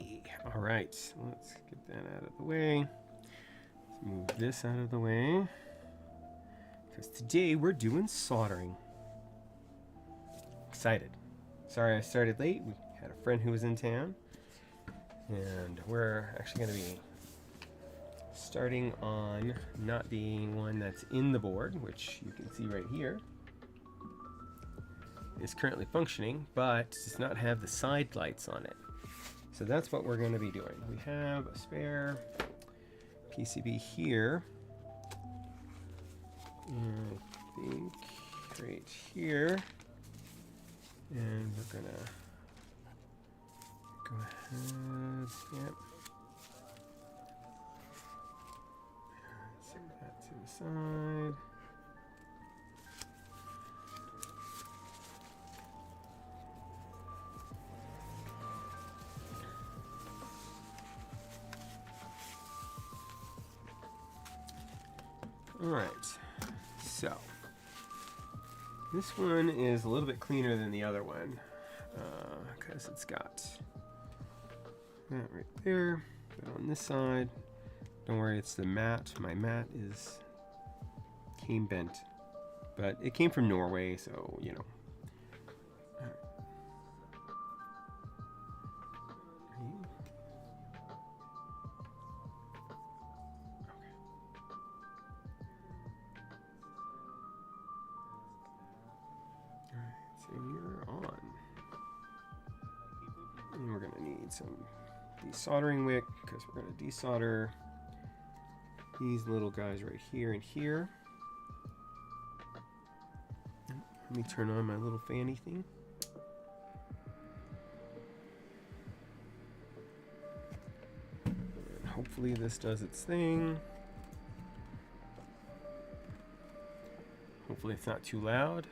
Okay, all right, let's get that out of the way. Let's move this out of the way. Because today we're doing soldering. Excited. Sorry I started late. We had a friend who was in town. And we're actually going to be starting on not being one that's in the board, which you can see right here. Is currently functioning, but does not have the side lights on it. So that's what we're going to be doing. We have a spare PCB here. And I think right here. And we're going to go ahead. Yep. Set that to the side. All right, so this one is a little bit cleaner than the other one because it's got that right there. But on this side, don't worry, it's the mat. My mat came bent, but it came from Norway, so you know. So you're on. And we're going to need some desoldering wick because we're going to desolder these little guys right here and here. Let me turn on my little fanny thing. And hopefully this does its thing. Hopefully it's not too loud.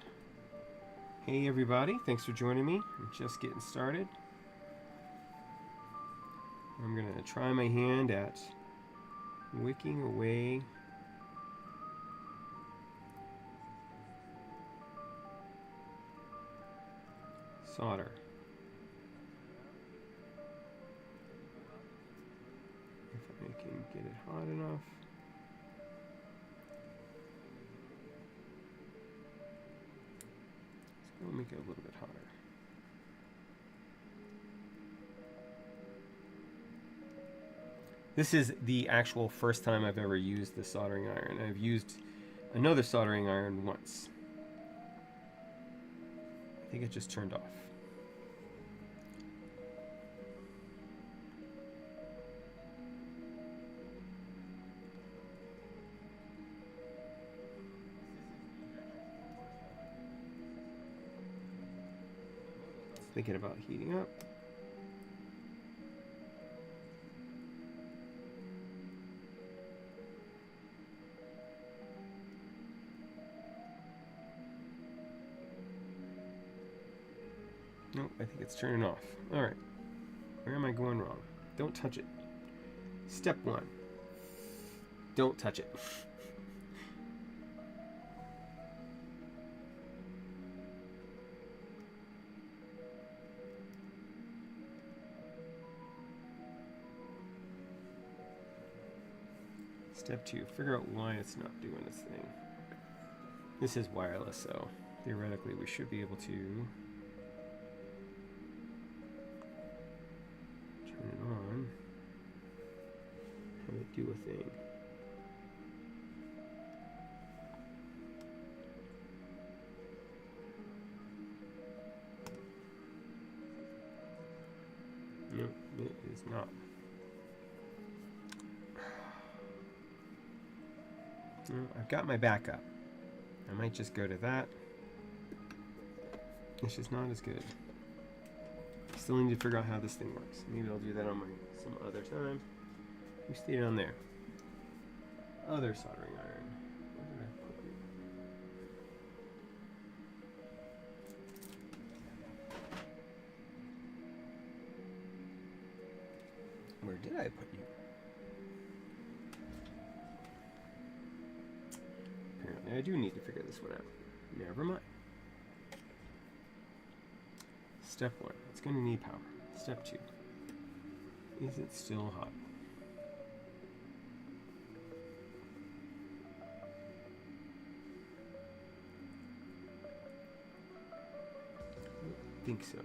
Hey everybody, thanks for joining me. I'm just getting started. I'm going to try my hand at wicking away solder. If I can get it hot enough. We'll make it a little bit hotter. This is the actual first time I've ever used the soldering iron. I've used another soldering iron once. I think it just turned off. Thinking about heating up. Nope, I think it's turning off. All right, where am I going wrong? Don't touch it. Step 1, don't touch it. Step 2, figure out why it's not doing its thing. This is wireless, so theoretically we should be able to turn it on, have it do a thing. No, it is not. I've got my backup. I might just go to that. It's just not as good. Still need to figure out how this thing works. Maybe I'll do that on some other time. You stay down there. Other soldering iron. Where did I put you? Where did I put you? Apparently I do need to figure this one out. Never mind. Step 1, it's going to need power. Step 2. Is it still hot? I think so.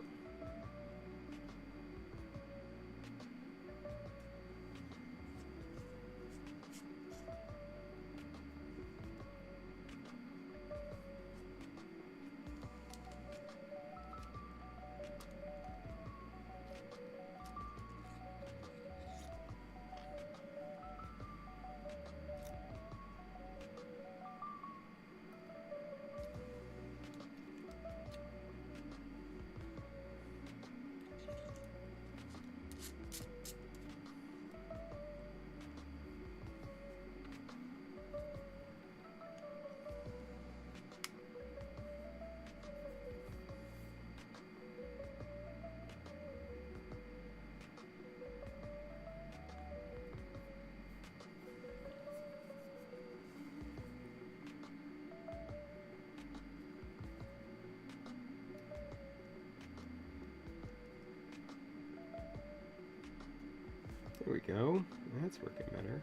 There we go. That's working better.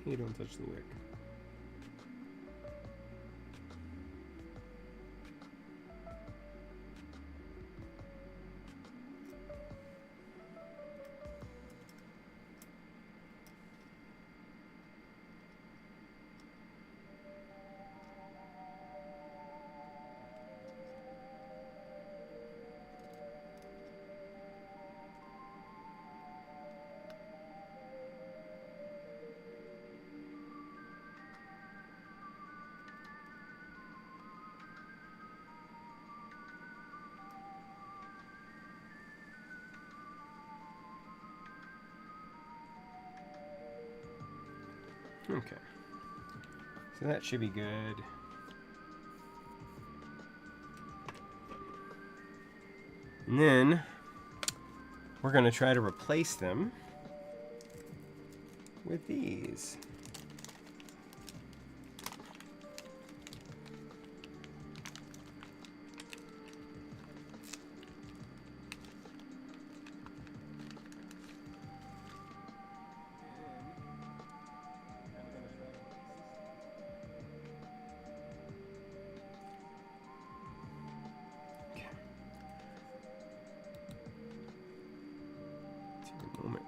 Hey, don't touch the wick. Okay, so that should be good. And then we're going to try to replace them with these.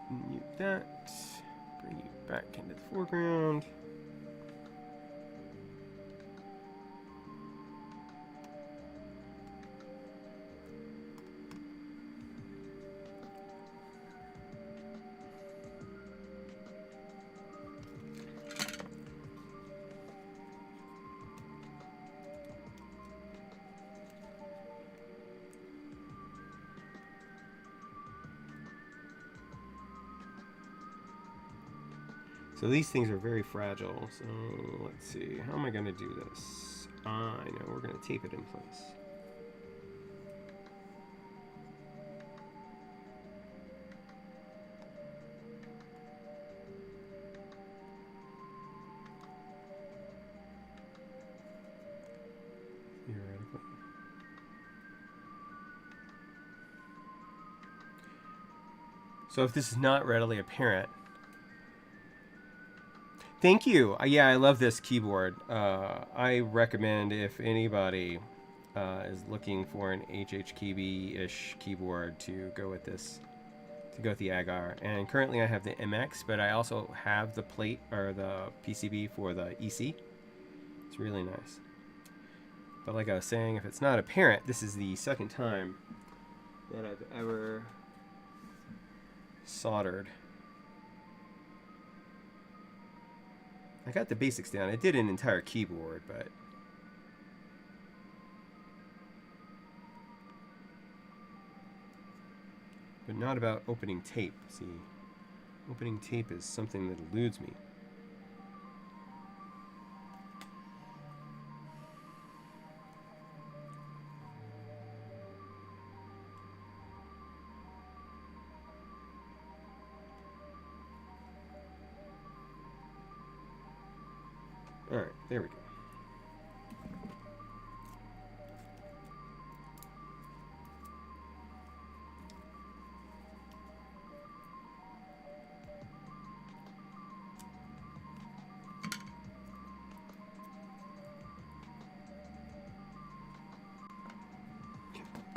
Mute that, bring you back into the foreground. So these things are very fragile. So let's see, how am I going to do this? I know, we're going to tape it in place. Theoretically. So if this is not readily apparent, thank you. Yeah, I love this keyboard. I recommend if anybody is looking for an HHKB-ish keyboard to go with this, to go with the Agar. And currently I have the MX, but I also have the plate or the PCB for the EC. It's really nice. But like I was saying, if it's not apparent, this is the second time that I've ever soldered. I got the basics down. I did an entire keyboard, but not about opening tape. See, opening tape is something that eludes me. All right, there we go.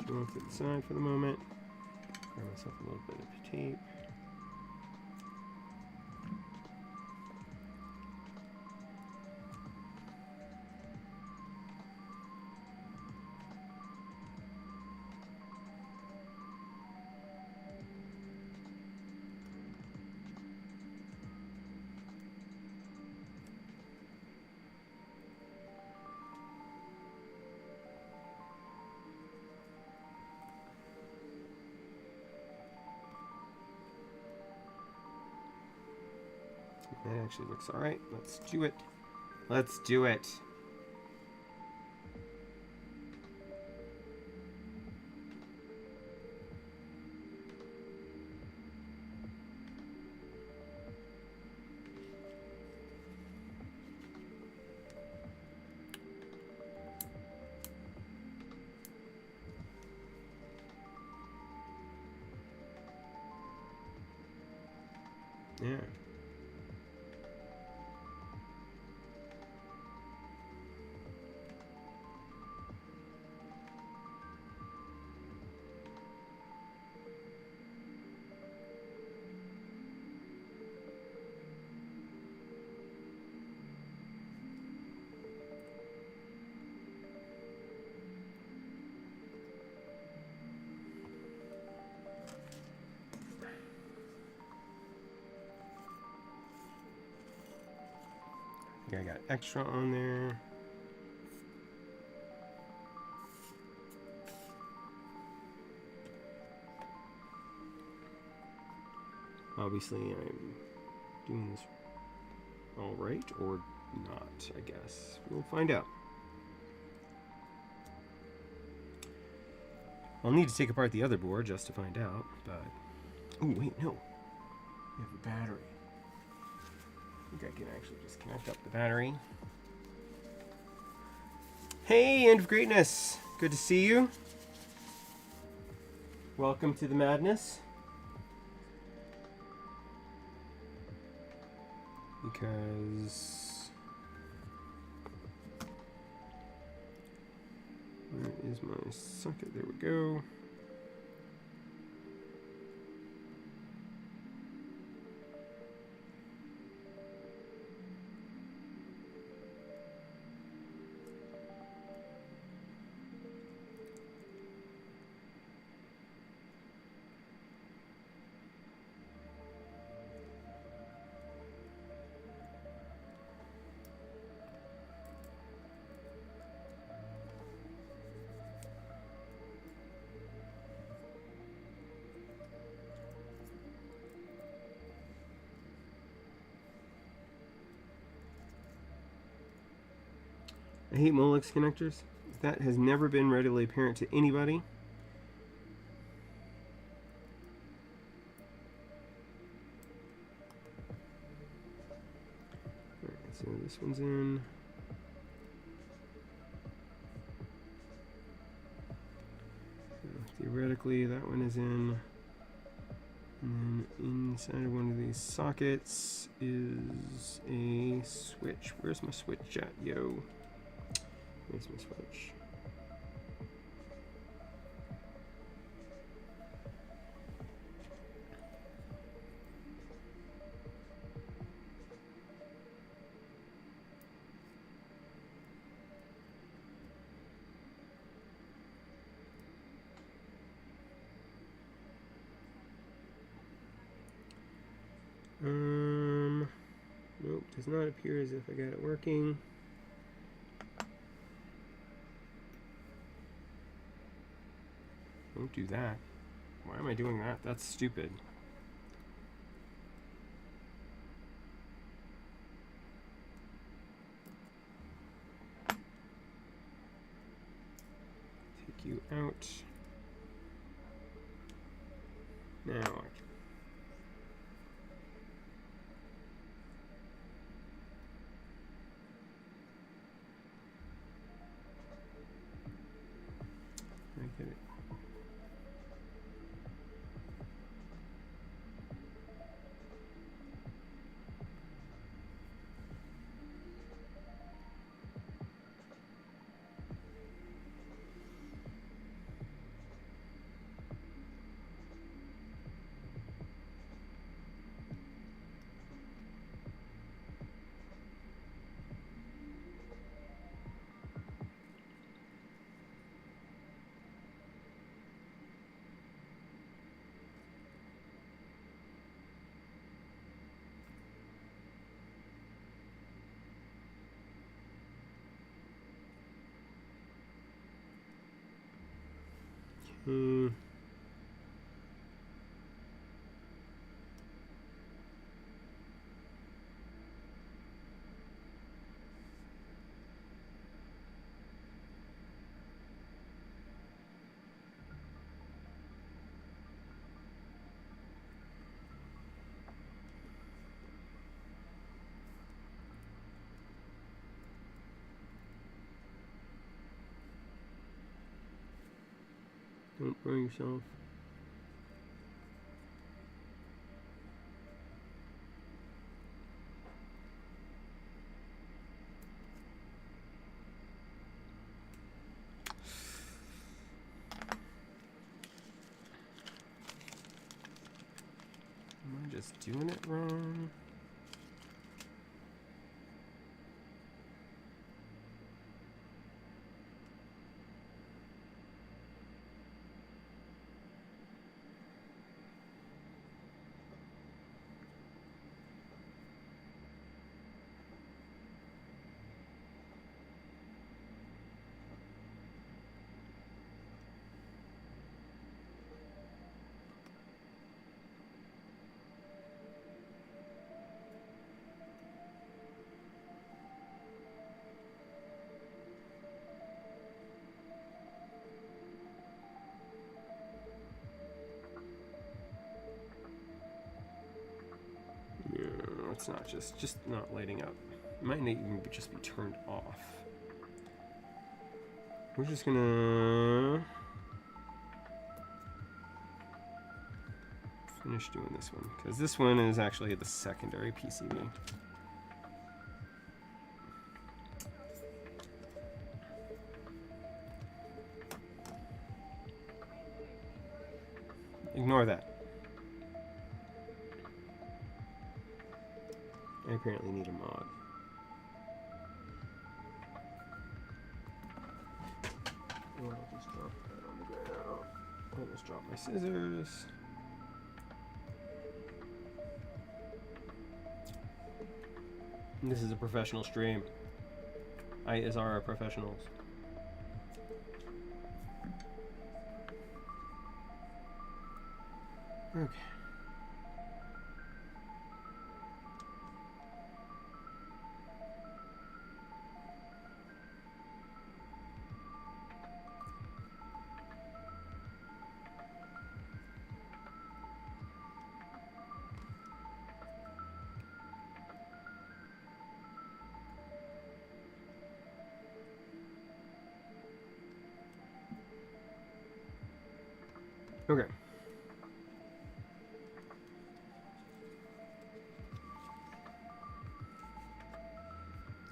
Go off to the side for the moment. Grab myself a little bit of tape. That actually looks all right. Let's do it. Let's do it. Yeah. I think I got extra on there. Obviously, I'm doing this all right, or not, I guess. We'll find out. I'll need to take apart the other board just to find out, but... Oh, wait, no. We have a battery. I think I can actually just connect up the battery. Hey, End of Greatness! Good to see you. Welcome to the madness. Because... where is my socket? There we go. I hate Molex connectors. That has never been readily apparent to anybody. Alright, so this one's in. So theoretically, that one is in. And then inside of one of these sockets is a switch. Where's my switch at, yo? Where's my switch? Nope, does not appear as if I got it working. Don't do that. Why am I doing that? That's stupid. Take you out. Now I can. Don't burn yourself. Am I just doing it wrong? No, it's not just not lighting up. It might even just be turned off. We're just gonna finish doing this one because this one is actually the secondary PCB. Ignore that. I apparently need a mod. Well, I'll just drop that on the ground. Almost dropped my scissors. And this is a professional stream. As are our professionals. Okay. Okay.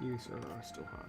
You sir are still hot.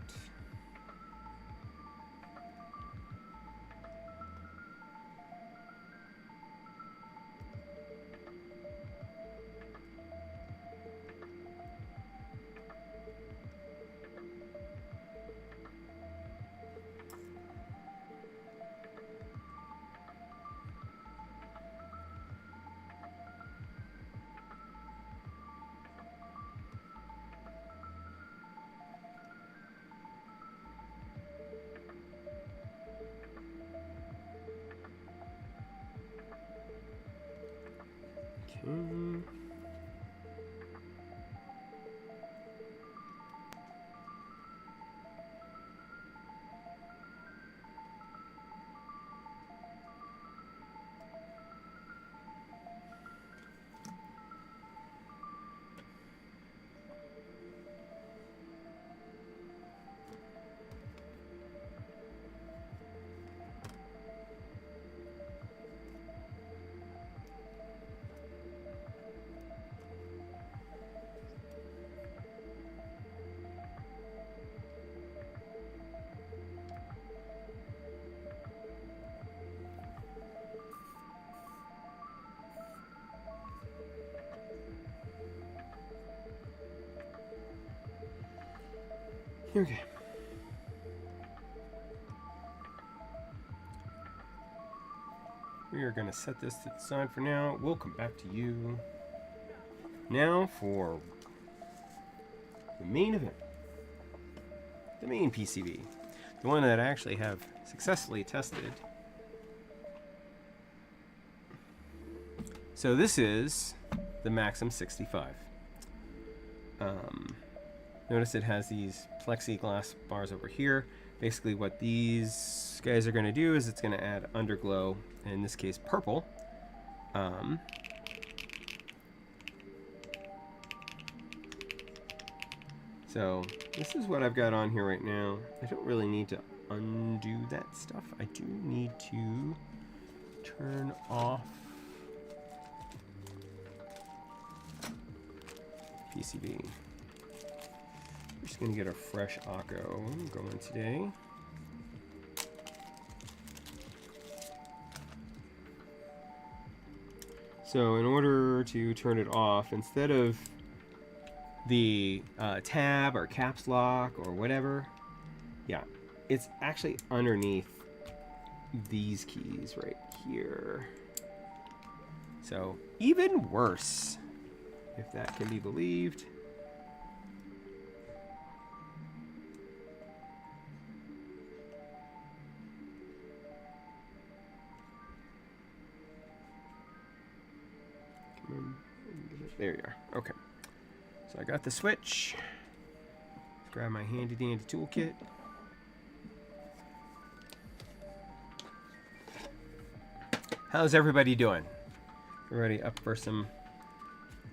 Okay. Okay. We are going to set this to the side for now. We'll come back to you now for the main event. The main PCB. The one that I actually have successfully tested So this is the Maxum65. Notice it has these plexiglass bars over here. Basically what these guys are going to do is it's going to add underglow, in this case purple. So this is what I've got on here right now. I don't really need to undo that stuff. I do need to turn off PCB. We're just going to get a fresh Akko going today. So in order to turn it off, instead of the tab or caps lock or whatever, yeah, it's actually underneath these keys right here. So even worse, if that can be believed. There you are. Okay. So I got the switch. Let's grab my handy dandy toolkit. How's everybody doing? Everybody up for some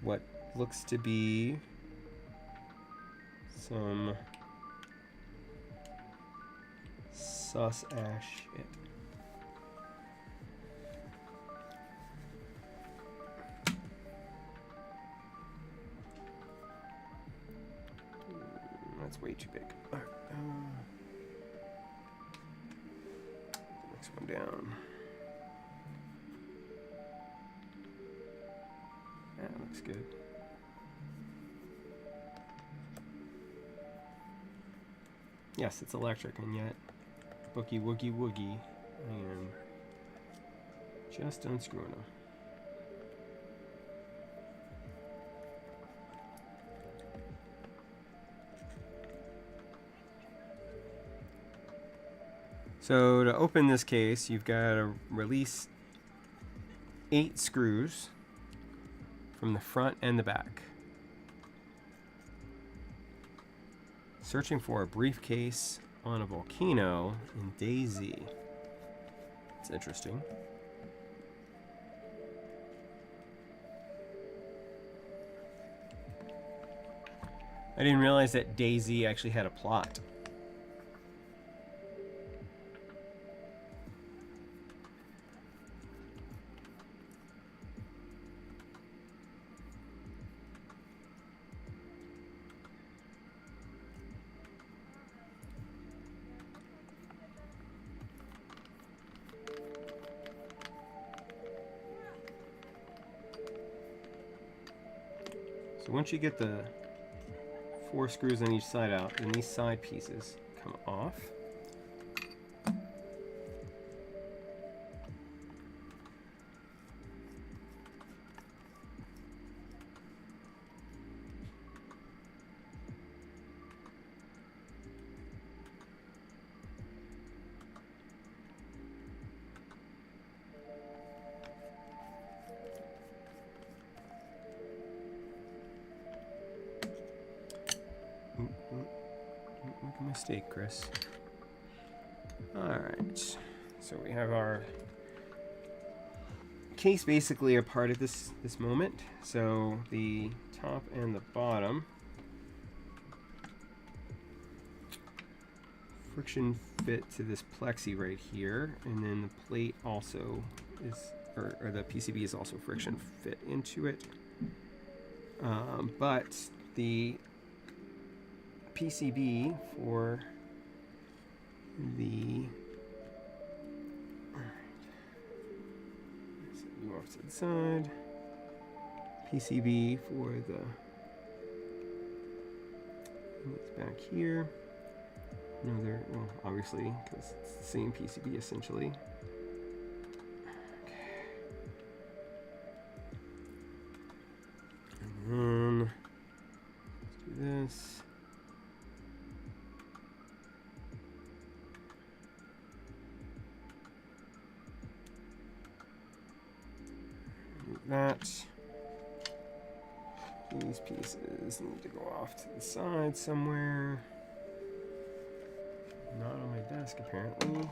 what looks to be some sus ash shit. That's way too big. All right, next one down. That looks good. Yes, it's electric, and yet, boogie woogie woogie, I am just unscrewing them. So to open this case, you've got to release 8 screws from the front and the back. Searching for a briefcase on a volcano in DayZ. It's interesting. I didn't realize that DayZ actually had a plot. So once you get the 4 screws on each side out, then these side pieces come off. Make a mistake, Chris. Alright, so we have our case basically apart at this moment. So the top and the bottom friction fit to this plexi right here, and then the plate also is, or the PCB is also friction fit into it. But the PCB for the you off to the side. PCB for the it's back here. Another, well, obviously, because it's the same PCB essentially. Okay. And then let's do this. that. These pieces need to go off to the side somewhere. Not on my desk, apparently.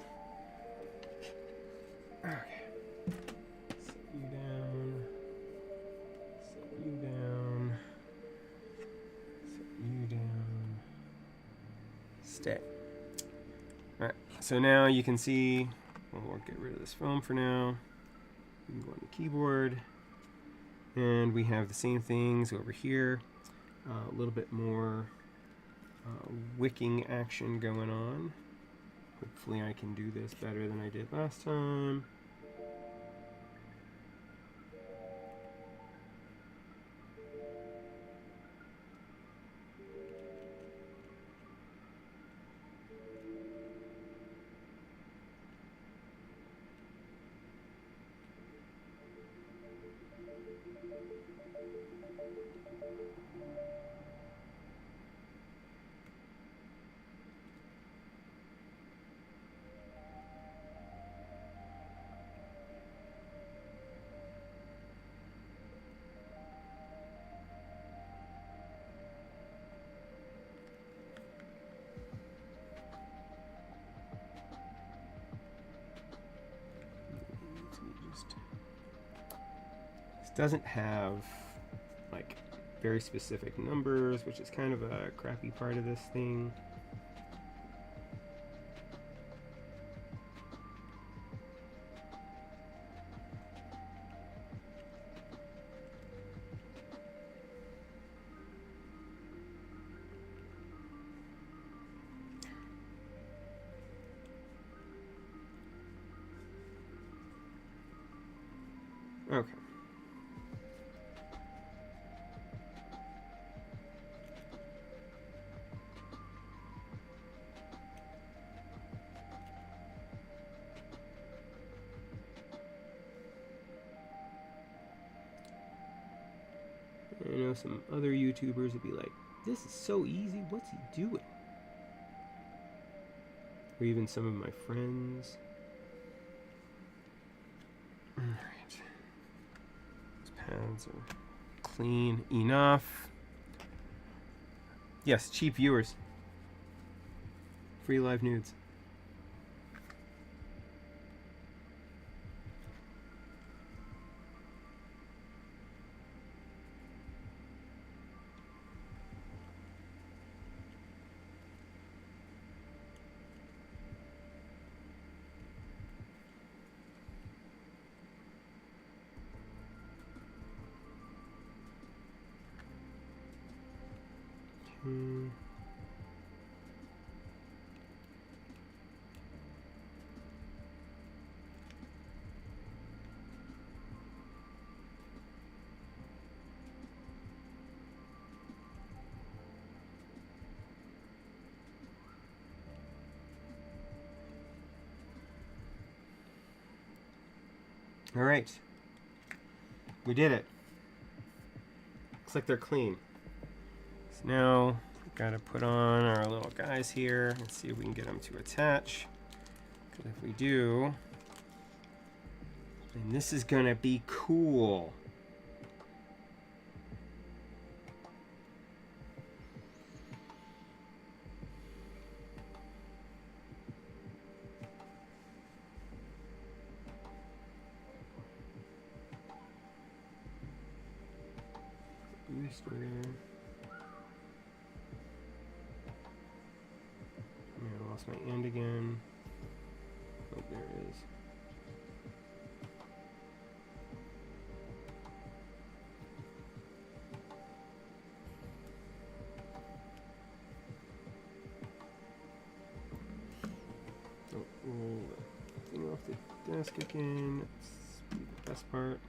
Okay. Set you down. Set you down. Set you down. Stay. Alright, so now you can see, we'll get rid of this foam for now. We can go on the keyboard. And we have the same things over here. A little bit more wicking action going on. Hopefully I can do this better than I did last time. Doesn't have like very specific numbers, which is kind of a crappy part of this thing. Okay. I know some other YouTubers would be like, this is so easy, what's he doing? Or even some of my friends. Alright. These pads are clean enough. Yes, cheap viewers. Free live nudes. All right, we did it. Looks like they're clean. So now we've got to put on our little guys here and see if we can get them to attach. Because if we do, then this is gonna be cool. I lost my end again. Oh, there it is. Don't roll the thing off the desk again. That's the best part.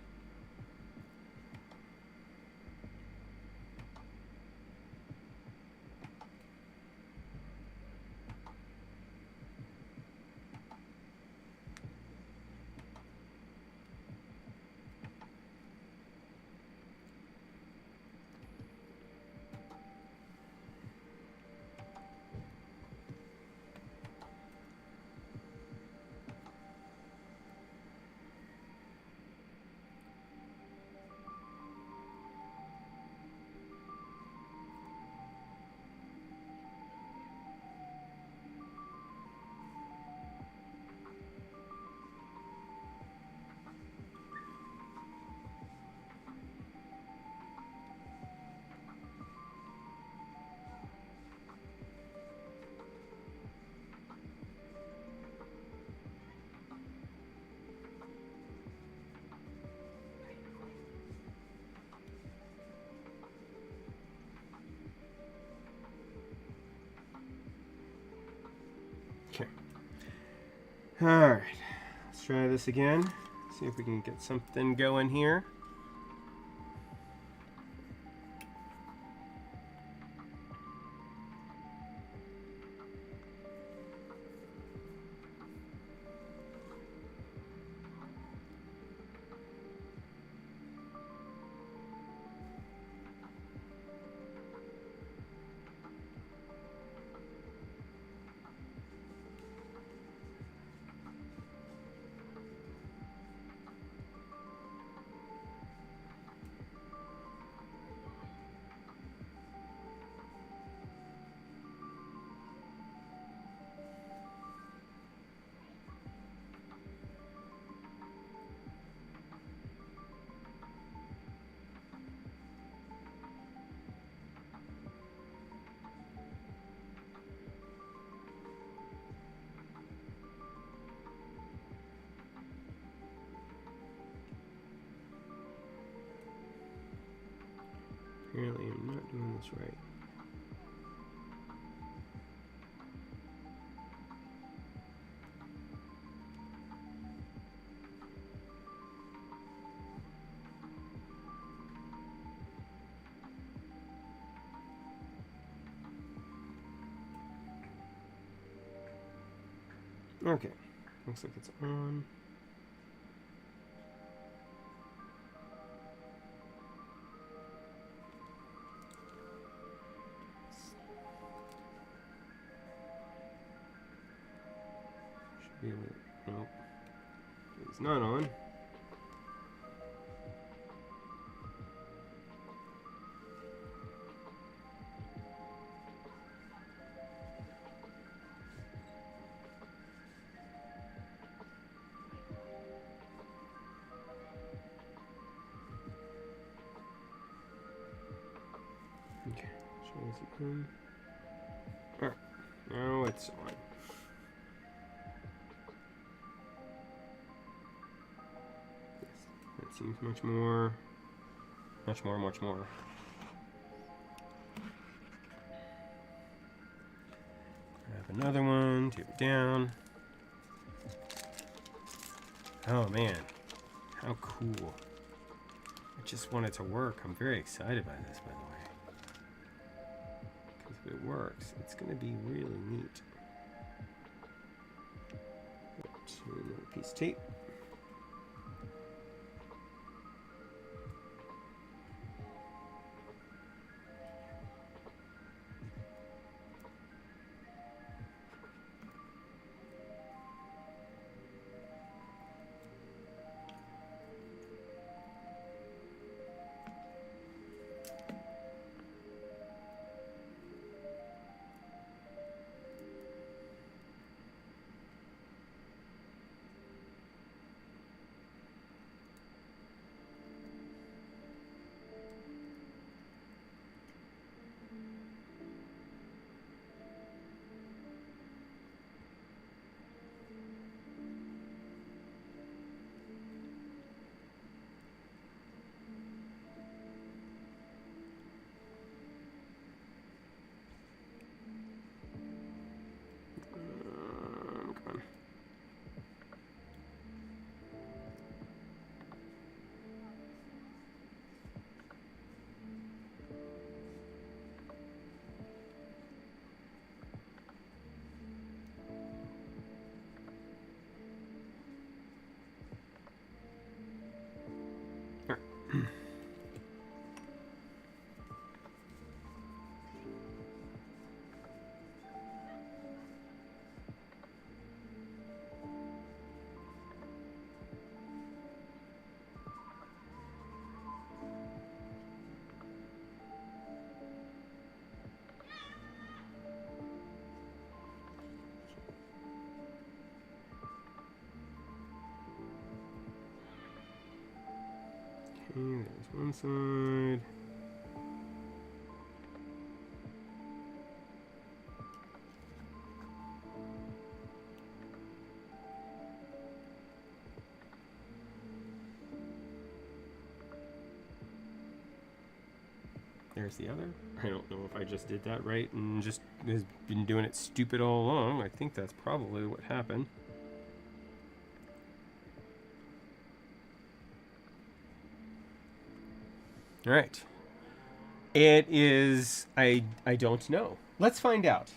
Alright, let's try this again. See if we can get something going here. Apparently I'm not doing this right. Okay, looks like it's on. Should be able to, nope, it's not on. Okay, shows it on. Alright, now it's on. Yes, that seems much more. Grab another one, tape it down. Oh man, how cool. I just want it to work. I'm very excited by this, by the way. Because if it works, it's going to be really neat. Oops, another piece of tape. Come on. Okay, there's one side. There's the other. I don't know if I just did that right and just has been doing it stupid all along. I think that's probably what happened. All right. It is, I don't know. Let's find out.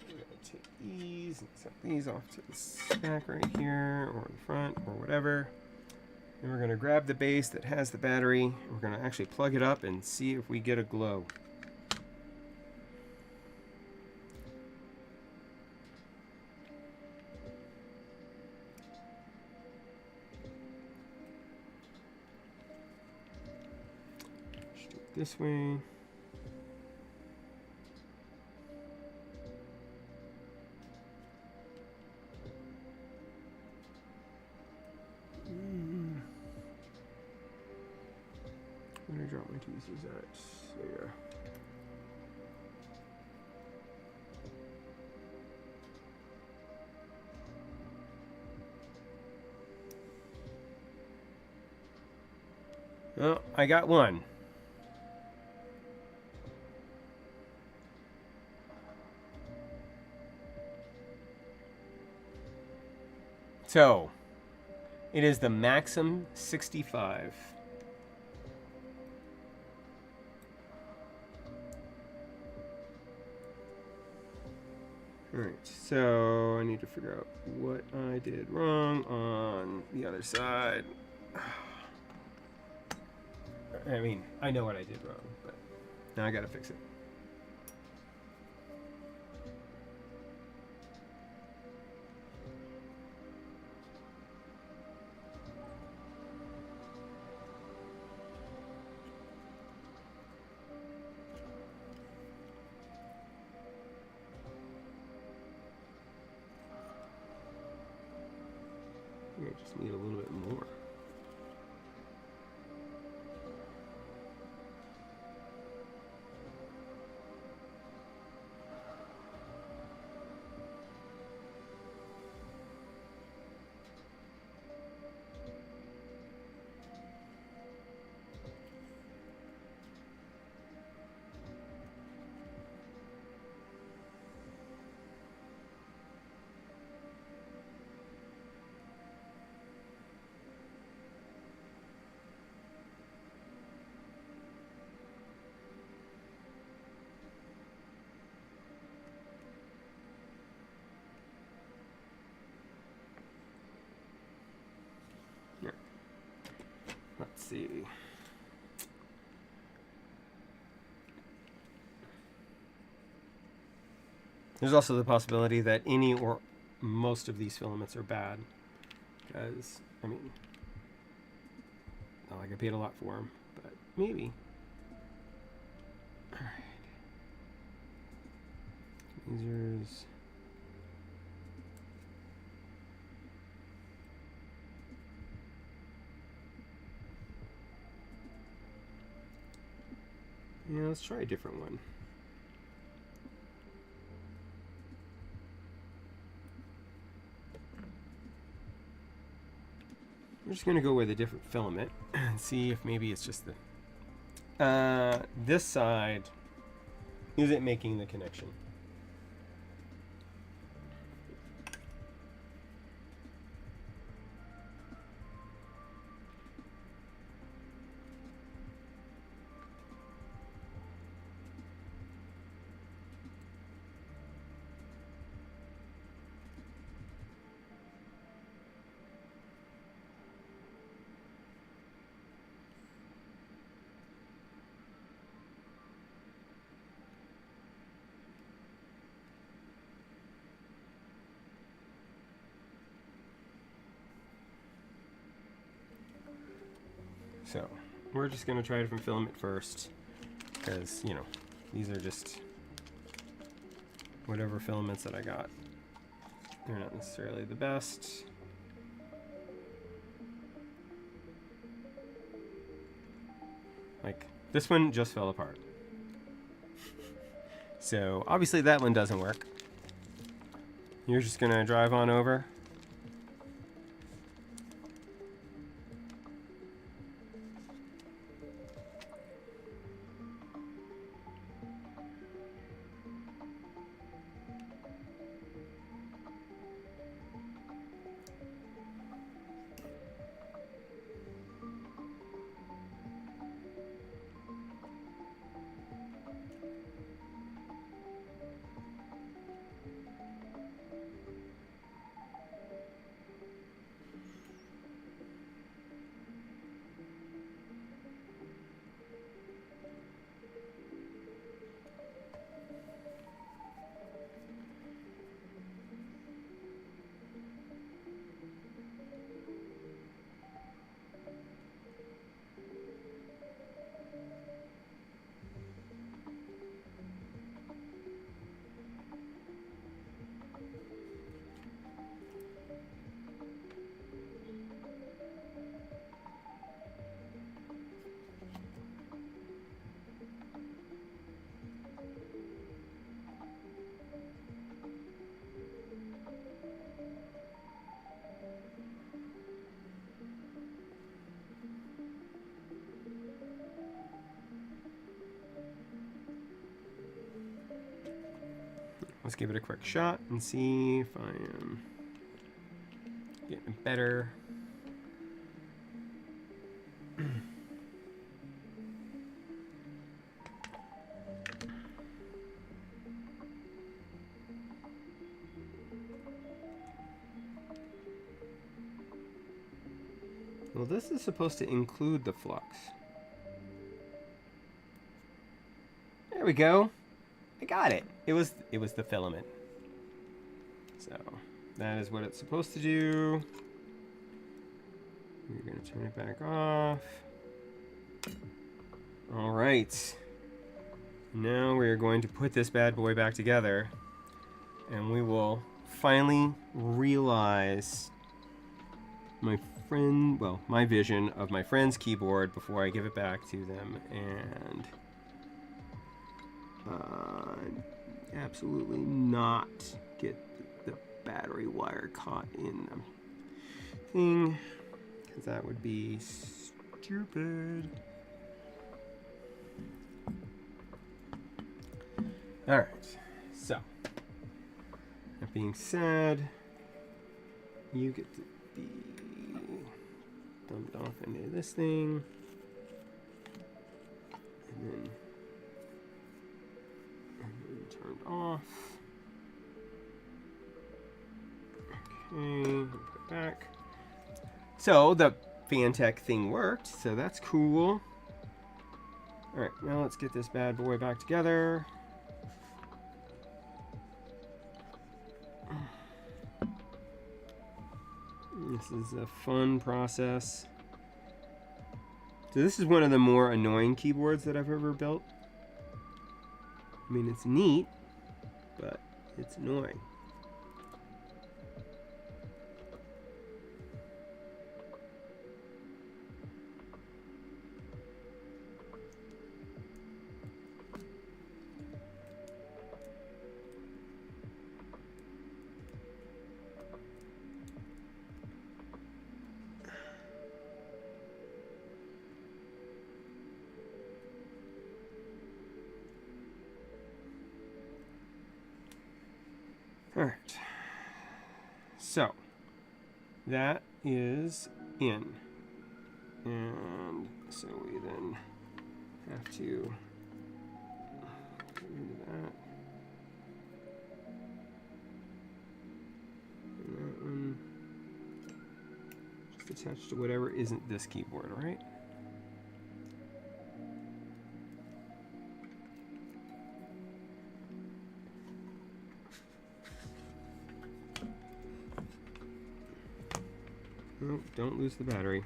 We're going to take these and set these off to the stack right here, or the front, or whatever. And we're going to grab the base that has the battery. We're going to actually plug it up and see if we get a glow. This way. Where did I drop my tweezers at? There. Oh, I got one. So, it is the Maxum65. Alright, so I need to figure out what I did wrong on the other side. I mean, I know what I did wrong, but now I gotta fix it. I just need a little bit more. Let's see. There's also the possibility that any or most of these filaments are bad. Because, I mean, not like I paid a lot for them, but maybe. Alright. Tweezers. Yeah, let's try a different one. We're just going to go with a different filament and see if maybe it's just the... this side isn't making the connection. So, we're just going to try a different filament first, because, you know, these are just whatever filaments that I got. They're not necessarily the best. Like, this one just fell apart. So, obviously that one doesn't work. You're just going to drive on over. Let's give it a quick shot and see if I am getting better. Well, this is supposed to include the flux. There we go. I got it. It was the filament. So that is what it's supposed to do. We're going to turn it back off. All right. Now we're going to put this bad boy back together, and we will finally realize my vision of my friend's keyboard before I give it back to them, and absolutely not get the battery wire caught in the thing, because that would be stupid. All right, so that being said, you get to be dumped off into this thing, and then turned off. Okay, put it back. So the Fantech thing worked, so that's cool. All right, now let's get this bad boy back together. This is a fun process. So this is one of the more annoying keyboards that I've ever built. I mean, it's neat, but it's annoying. All right, so that is in, and so we then have to get rid of that. And that one just attached to whatever isn't this keyboard, right? Nope, don't lose the battery.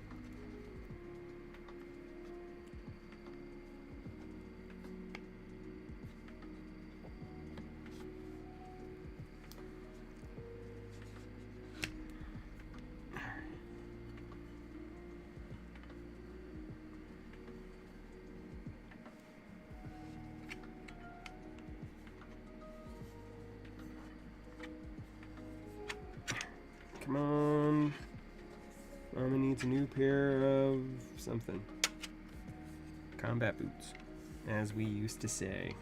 Come on. Mama needs a new pair of something. Combat boots, as we used to say.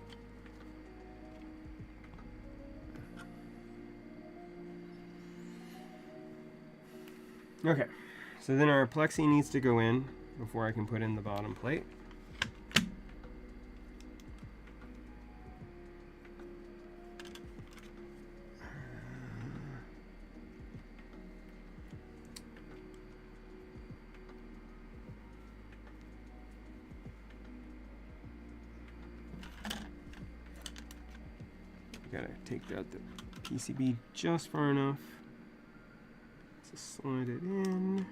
Okay, so then our plexi needs to go in before I can put in the bottom plate. Gotta take out the PCB just far enough to slide it in.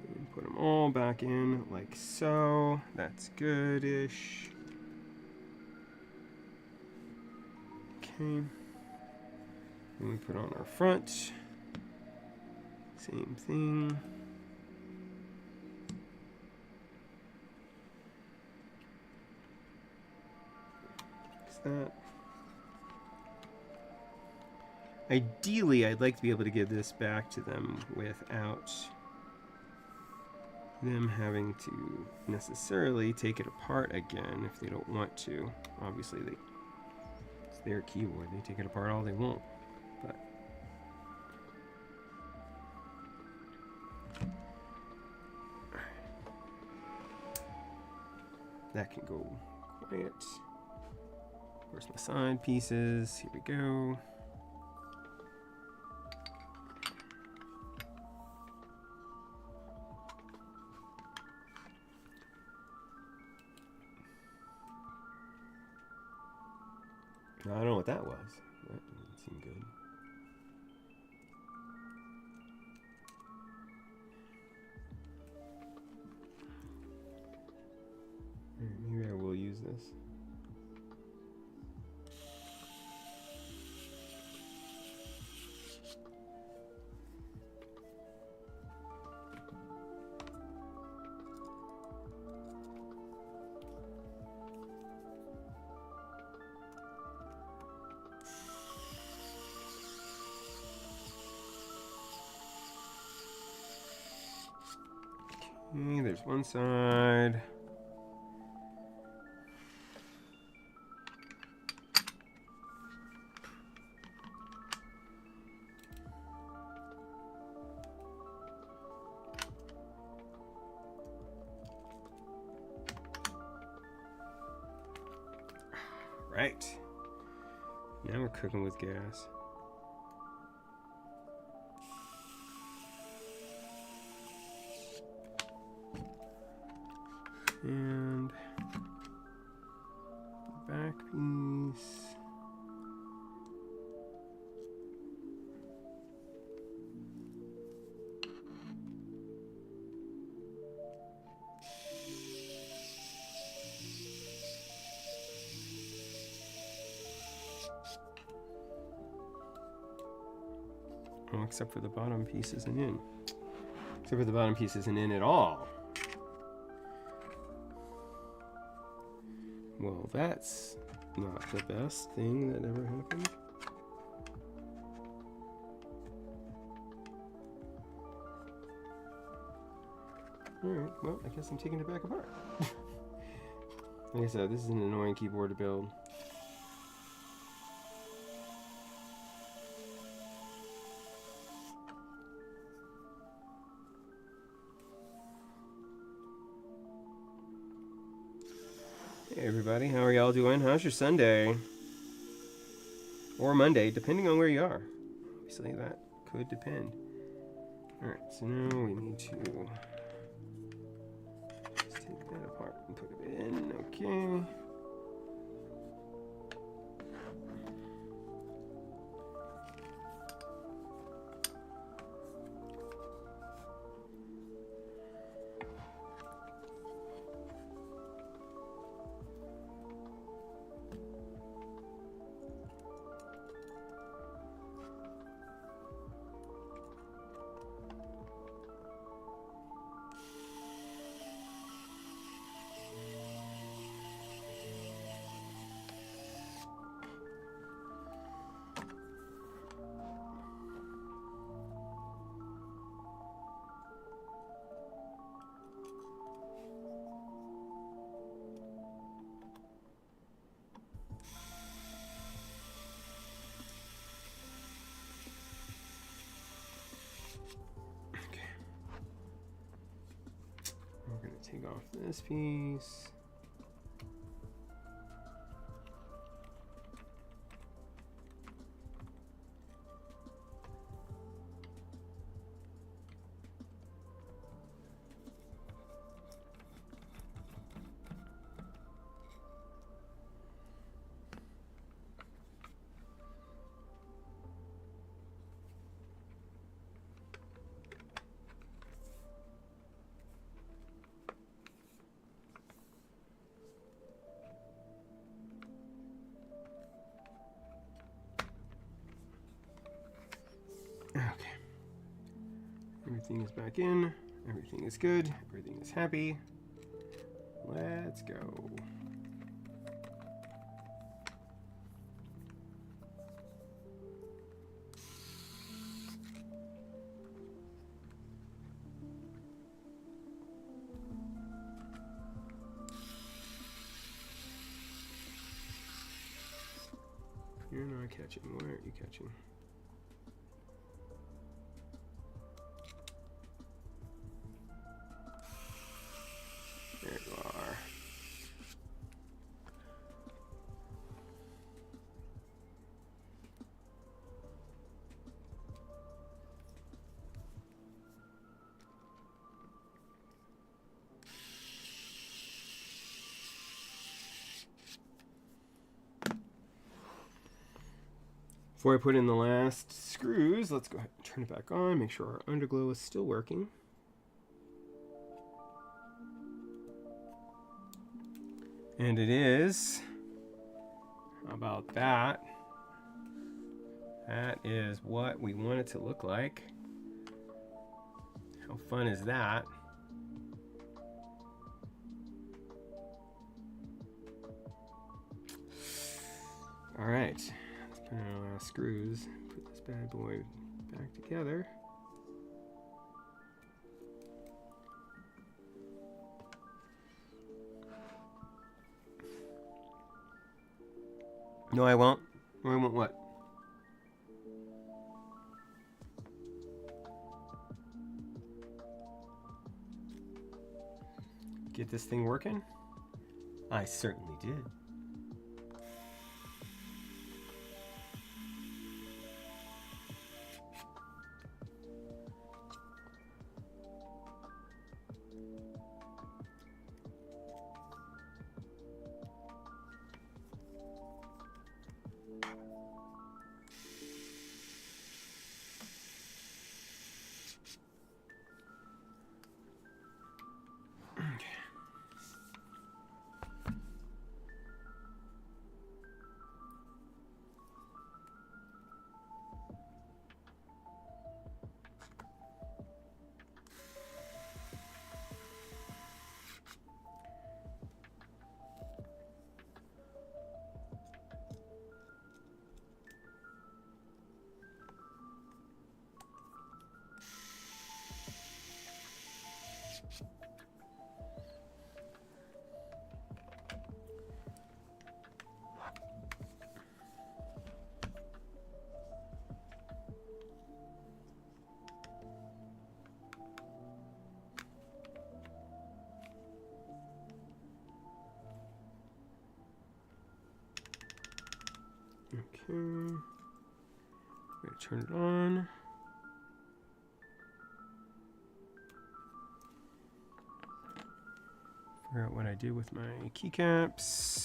And put them all back in like so. That's good-ish. Okay. And we put on our front. Same thing. That. Ideally, I'd like to be able to give this back to them without them having to necessarily take it apart again if they don't want to. Obviously, it's their keyboard. They take it apart all they want. But that can go quiet. Of course, my side pieces. Here we go. I don't know what that was. That didn't seem good. Maybe I will use this. Okay, there's one side. Right. Now we're cooking with gas. And the back piece. Oh, except for the bottom piece isn't in. Except for the bottom piece isn't in at all. Well, that's not the best thing that ever happened. Alright, well, I guess I'm taking it back apart. Like I said, this is an annoying keyboard to build. Hey everybody, how are y'all doing? How's your Sunday? Or Monday, depending on where you are. Obviously that could depend. Alright, so now we need to just take that apart and put it in. Okay. We're going to take off this piece. Okay. Everything is back in. Everything is good. Everything is happy. Let's go. catching? What aren't you catching? There you are. Before I put in the last screws, let's go ahead and turn it back on, make sure our underglow is still working. And it is. How about that? That is what we want it to look like. How fun is that? All right, let's put in our last screws. Put this bad boy back together. No, I won't. No, I won't what? Get this thing working? I certainly did. Okay, I'm gonna turn it on. Figure out what I did with my keycaps.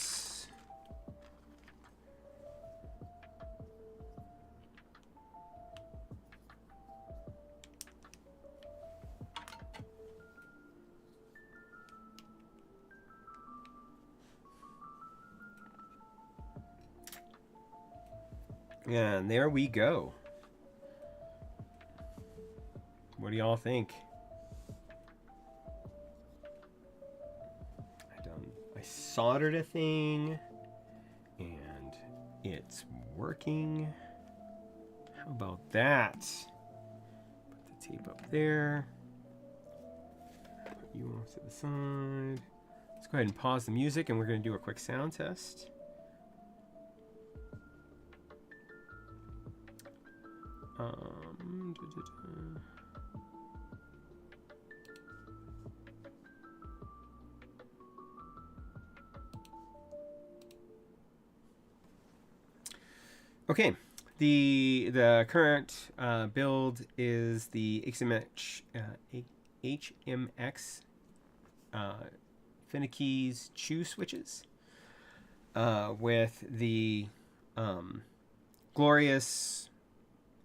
And there we go. What do y'all think? I soldered a thing and it's working. How about that? Put the tape up there. Put you off to the side. Let's go ahead and pause the music and we're going to do a quick sound test. Okay, the current build is the HMX Finicky's Chew switches with the glorious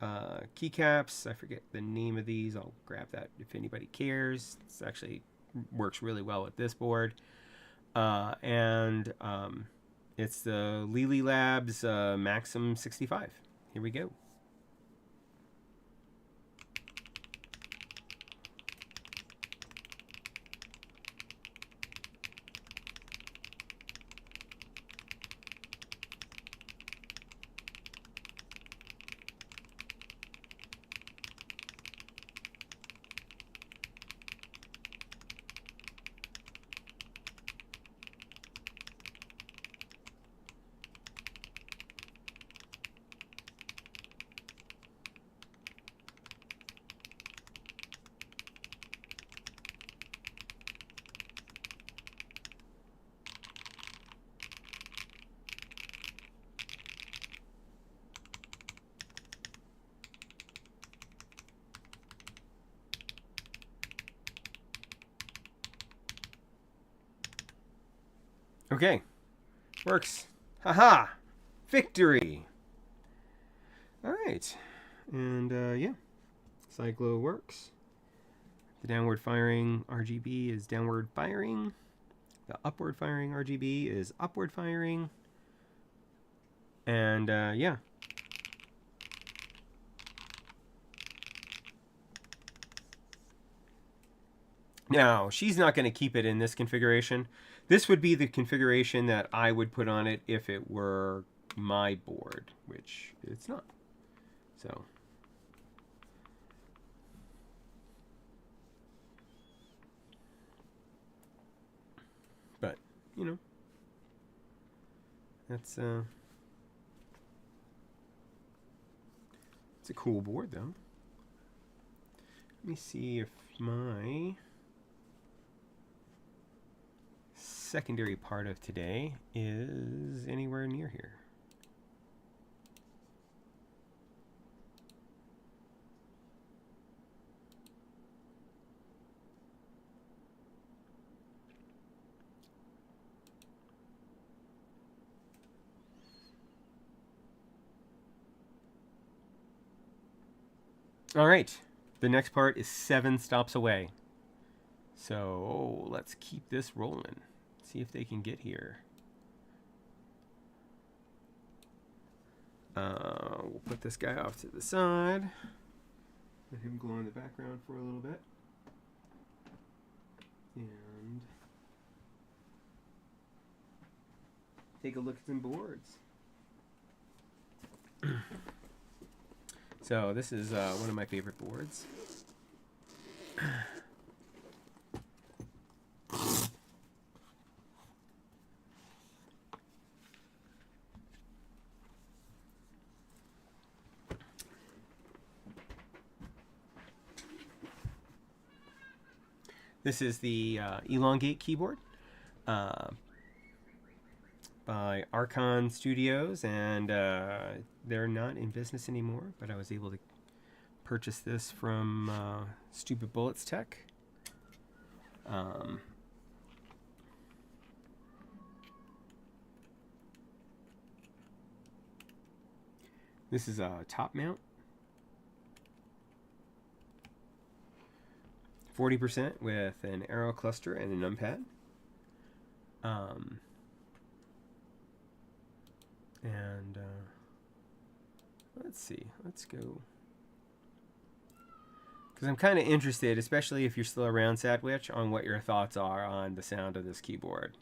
keycaps. I forget the name of these. I'll grab that if anybody cares. This actually works really well with this board. It's the LeleLab's Maxum65. Here we go. Okay. Works. Haha! Victory! Alright. And yeah. Side glow works. The downward firing RGB is downward firing. The upward firing RGB is upward firing. And yeah. Now, she's not going to keep it in this configuration. This would be the configuration that I would put on it if it were my board, which it's not. So, but, you know, that's it's a cool board, though. Let me see if my secondary part of today is anywhere near here. All right, the next part is 7 stops away. So let's keep this rolling. See if they can get here. We'll put this guy off to the side. Let him glow in the background for a little bit. And take a look at some boards. So this is one of my favorite boards. This is the Elongate keyboard by Archon Studios, and they're not in business anymore, but I was able to purchase this from Stupid Bullets Tech. This is a top mount. 40% with an arrow cluster and a numpad. And let's see, let's go. Because I'm kind of interested, especially if you're still around, Sadwich, on what your thoughts are on the sound of this keyboard.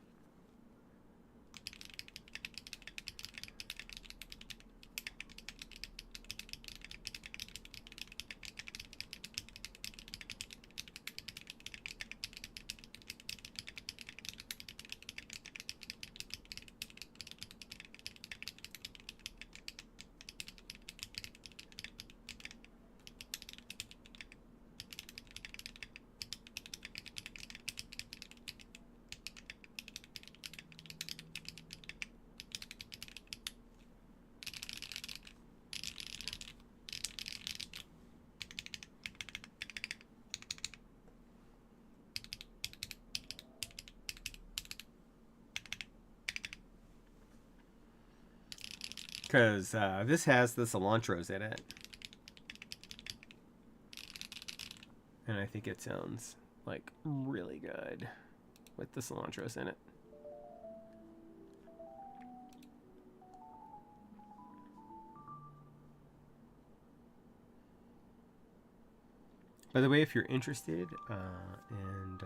Because this has the cilantros in it. And I think it sounds like really good with the cilantros in it. By the way, if you're interested in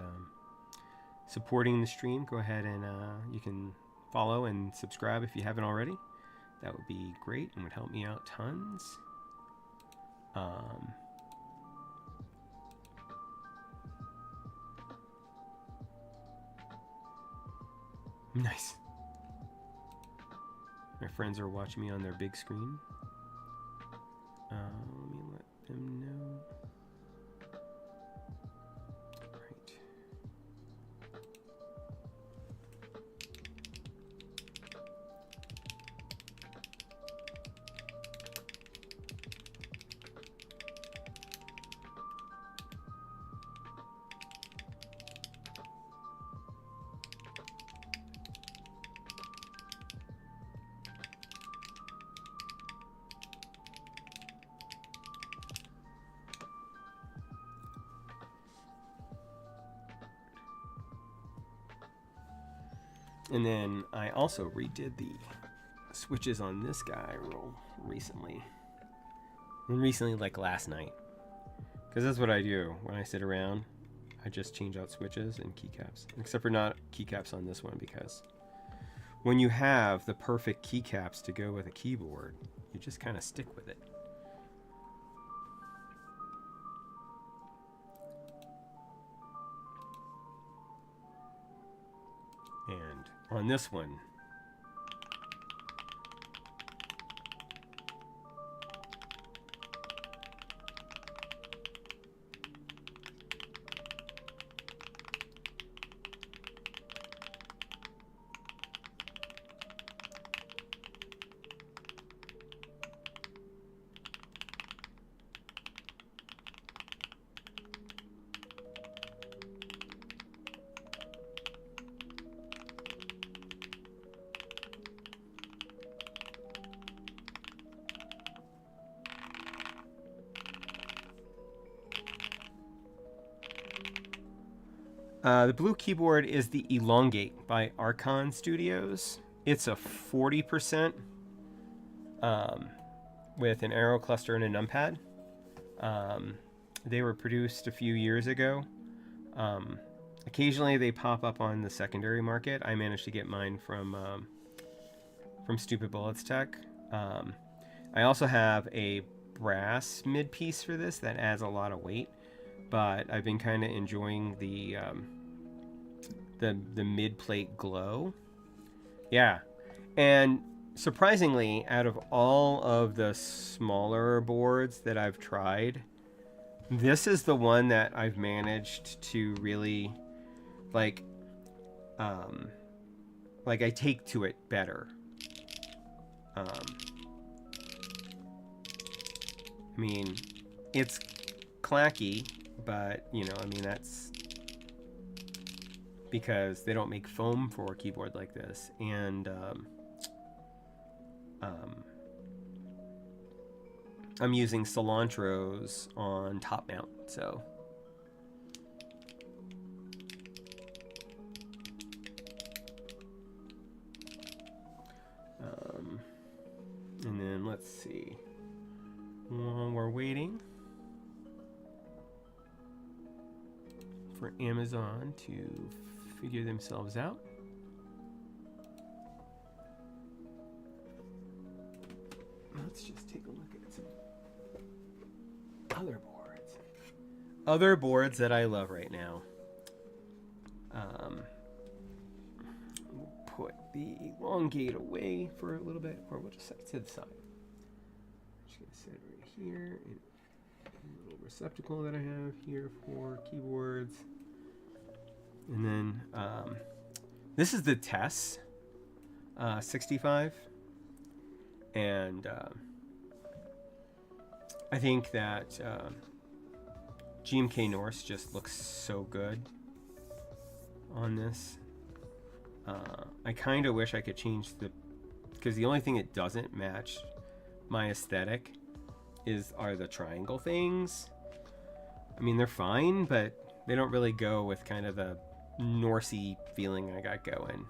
supporting the stream, go ahead and you can follow and subscribe if you haven't already. That would be great and would help me out tons. Nice. My friends are watching me on their big screen. Let me let them know. Right. And then I also redid the switches on this guy real recently. And recently, like last night. Because that's what I do when I sit around. I just change out switches and keycaps. Except for not keycaps on this one, because when you have the perfect keycaps to go with a keyboard, you just kind of stick with it. And on this one, the blue keyboard is the Elongate by Archon Studios. It's a 40% with an arrow cluster and a numpad. They were produced a few years ago. Occasionally they pop up on the secondary market. I managed to get mine from Stupid Bullets Tech. I also have a brass mid piece for this that adds a lot of weight, but I've been kind of enjoying the mid plate glow. Yeah, and surprisingly, out of all of the smaller boards that I've tried, this is the one that I've managed to really like I take to it better. I mean, it's clacky, but you know, I mean, that's because they don't make foam for a keyboard like this. And I'm using cilantros on top mount, so and then let's see, while we're waiting for Amazon to figure themselves out, let's just take a look at some other boards that I love right now. We'll put the Elongate away for a little bit, or we'll just set it to the side. I'm just gonna set it right here in a little receptacle that I have here for keyboards. And then this is the TESS 65, and I think that GMK Norse just looks so good on this. I kind of wish I could change because the only thing it doesn't match my aesthetic are the triangle things. I mean, they're fine, but they don't really go with kind of the Norsey feeling I got going.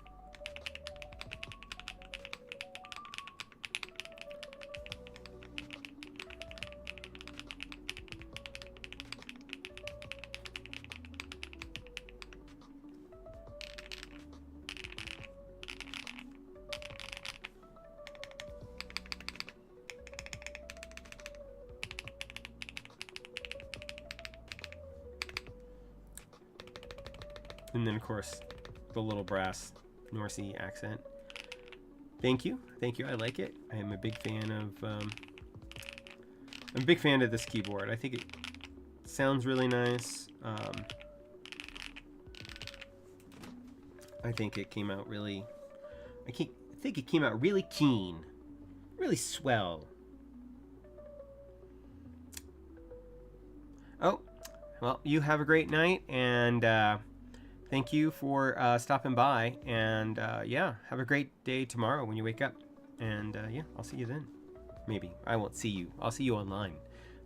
And then, of course, the little brass Norsey accent. Thank you. I like it. I am a big fan of. I'm a big fan of this keyboard. I think it sounds really nice. I think it came out really. I think it came out really keen, really swell. Oh, well, you have a great night, and. Thank you for stopping by, and yeah, have a great day tomorrow when you wake up. And yeah, I'll see you then. Maybe. I won't see you. I'll see you online.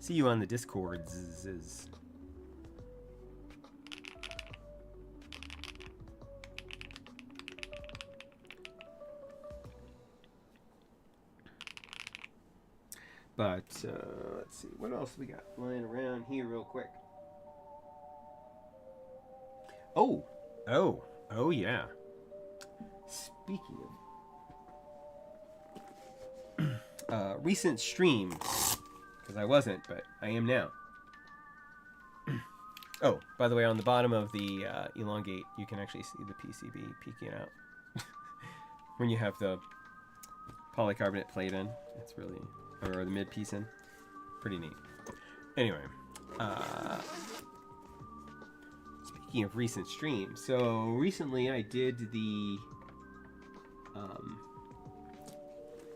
See you on the Discords. But let's see, what else we got lying around here real quick. Oh yeah. Speaking of recent streams, because I wasn't, but I am now. Oh, by the way, on the bottom of the elongate, you can actually see the PCB peeking out when you have the polycarbonate plate in. It's really, or the mid piece in. Pretty neat. Anyway, speaking of recent streams, so recently I did the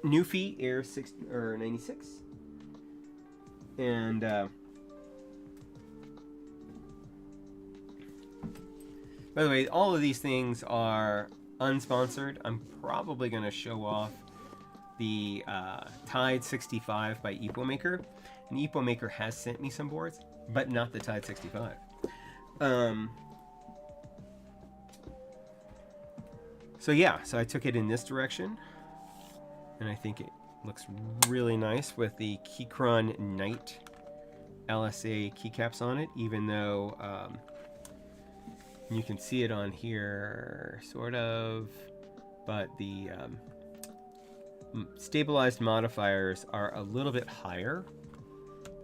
Newfie Air 96, and by the way, all of these things are unsponsored. I'm probably going to show off the Tide 65 by EpoMaker. And EpoMaker has sent me some boards, but not the Tide 65. So yeah, so I took it in this direction, and I think it looks really nice with the Keychron Knight LSA keycaps on it, even though you can see it on here, sort of, but the stabilized modifiers are a little bit higher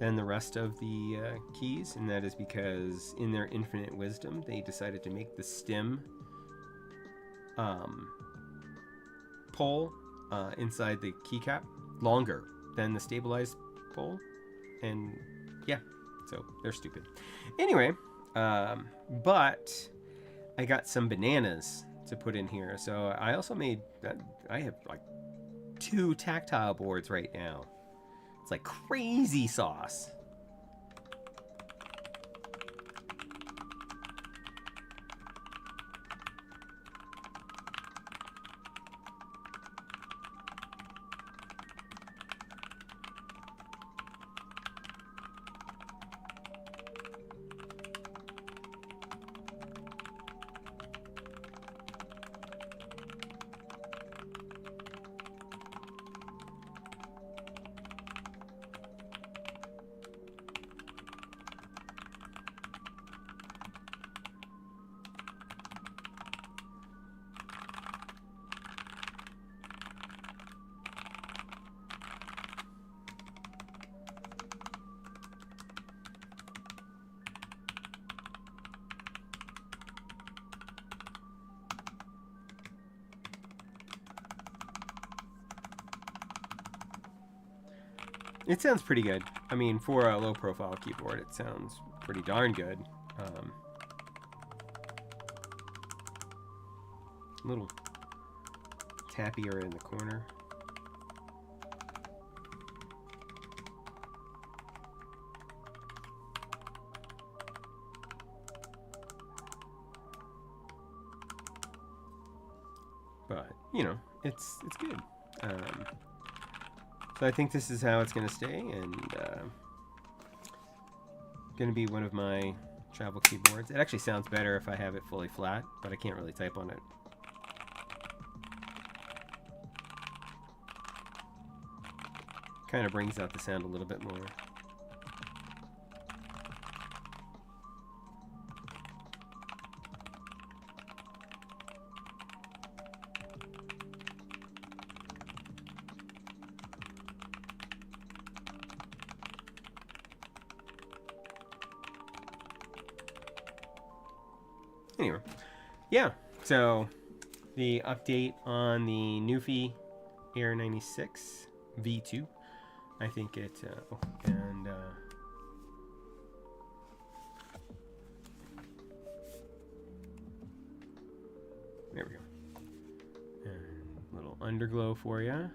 than the rest of the keys, and that is because in their infinite wisdom, they decided to make the stem pole inside the keycap longer than the stabilized pole, and yeah, so they're stupid. Anyway, but I got some bananas to put in here, so I also made that. I have like 2 tactile boards right now. It's like crazy sauce. It sounds pretty good. I mean, for a low-profile keyboard, it sounds pretty darn good. Little tappier in the corner. But, you know, it's good. So I think this is how it's going to stay, and going to be one of my travel keyboards. It actually sounds better if I have it fully flat, but I can't really type on it. Kind of brings out the sound a little bit more. Anyway, yeah, so the update on the Newfie Air 96 V2, I think it, there we go, and a little underglow for you.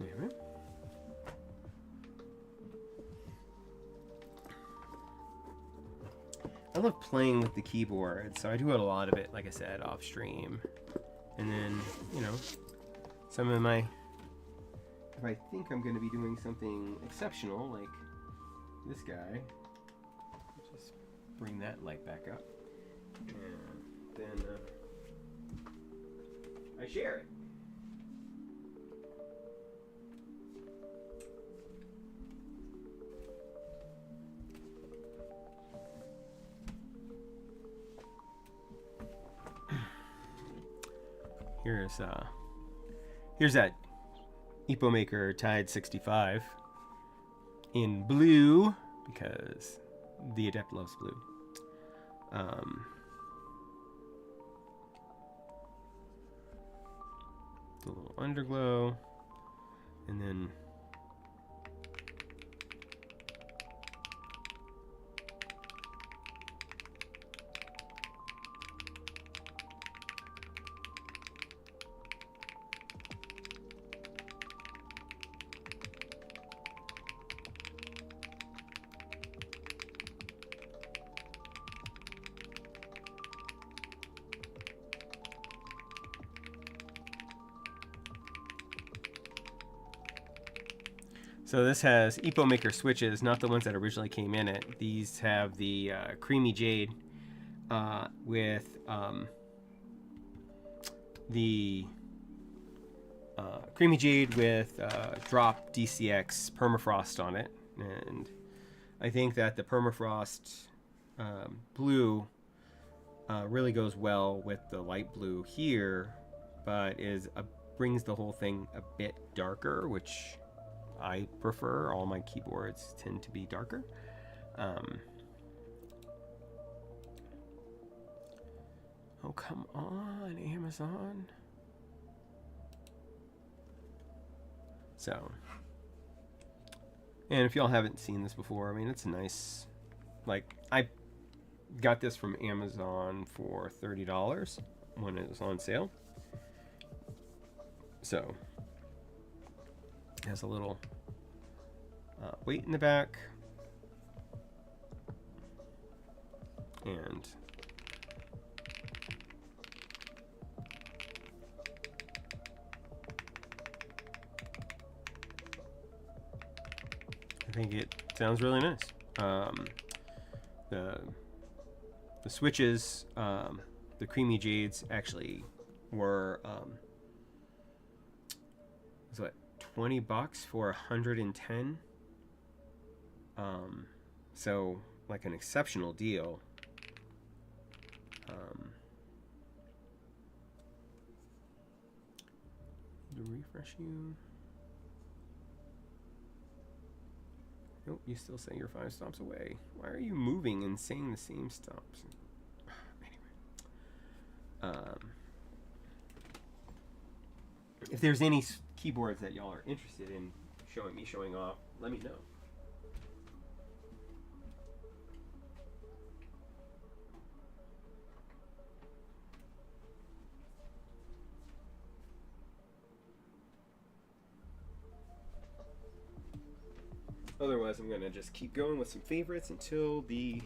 Anyway. I love playing with the keyboard, so I do a lot of it, like I said, off stream. And then, you know, some of my, if I think I'm going to be doing something exceptional, like this guy, just bring that light back up. And then I share it. Here's that EpoMaker Tide 65 in blue because the Adept loves blue. A little underglow, and then so this has EpoMaker switches, not the ones that originally came in it. These have the creamy jade with creamy jade with drop DCX permafrost on it, and I think that the permafrost blue really goes well with the light blue here, but brings the whole thing a bit darker, which I prefer. All my keyboards tend to be darker. Oh, come on, Amazon. So, and if y'all haven't seen this before, I mean, it's nice. Like, I got this from Amazon for $30 when it was on sale. So, it has a little weight in the back, and I think it sounds really nice. The switches, the creamy jades actually were was what, $20 for 110. So like an exceptional deal. To refresh you. Nope, you still say you're 5 stops away. Why are you moving and saying the same stops? Anyway. If there's any keyboards that y'all are interested in showing off, let me know. Otherwise, I'm gonna just keep going with some favorites until it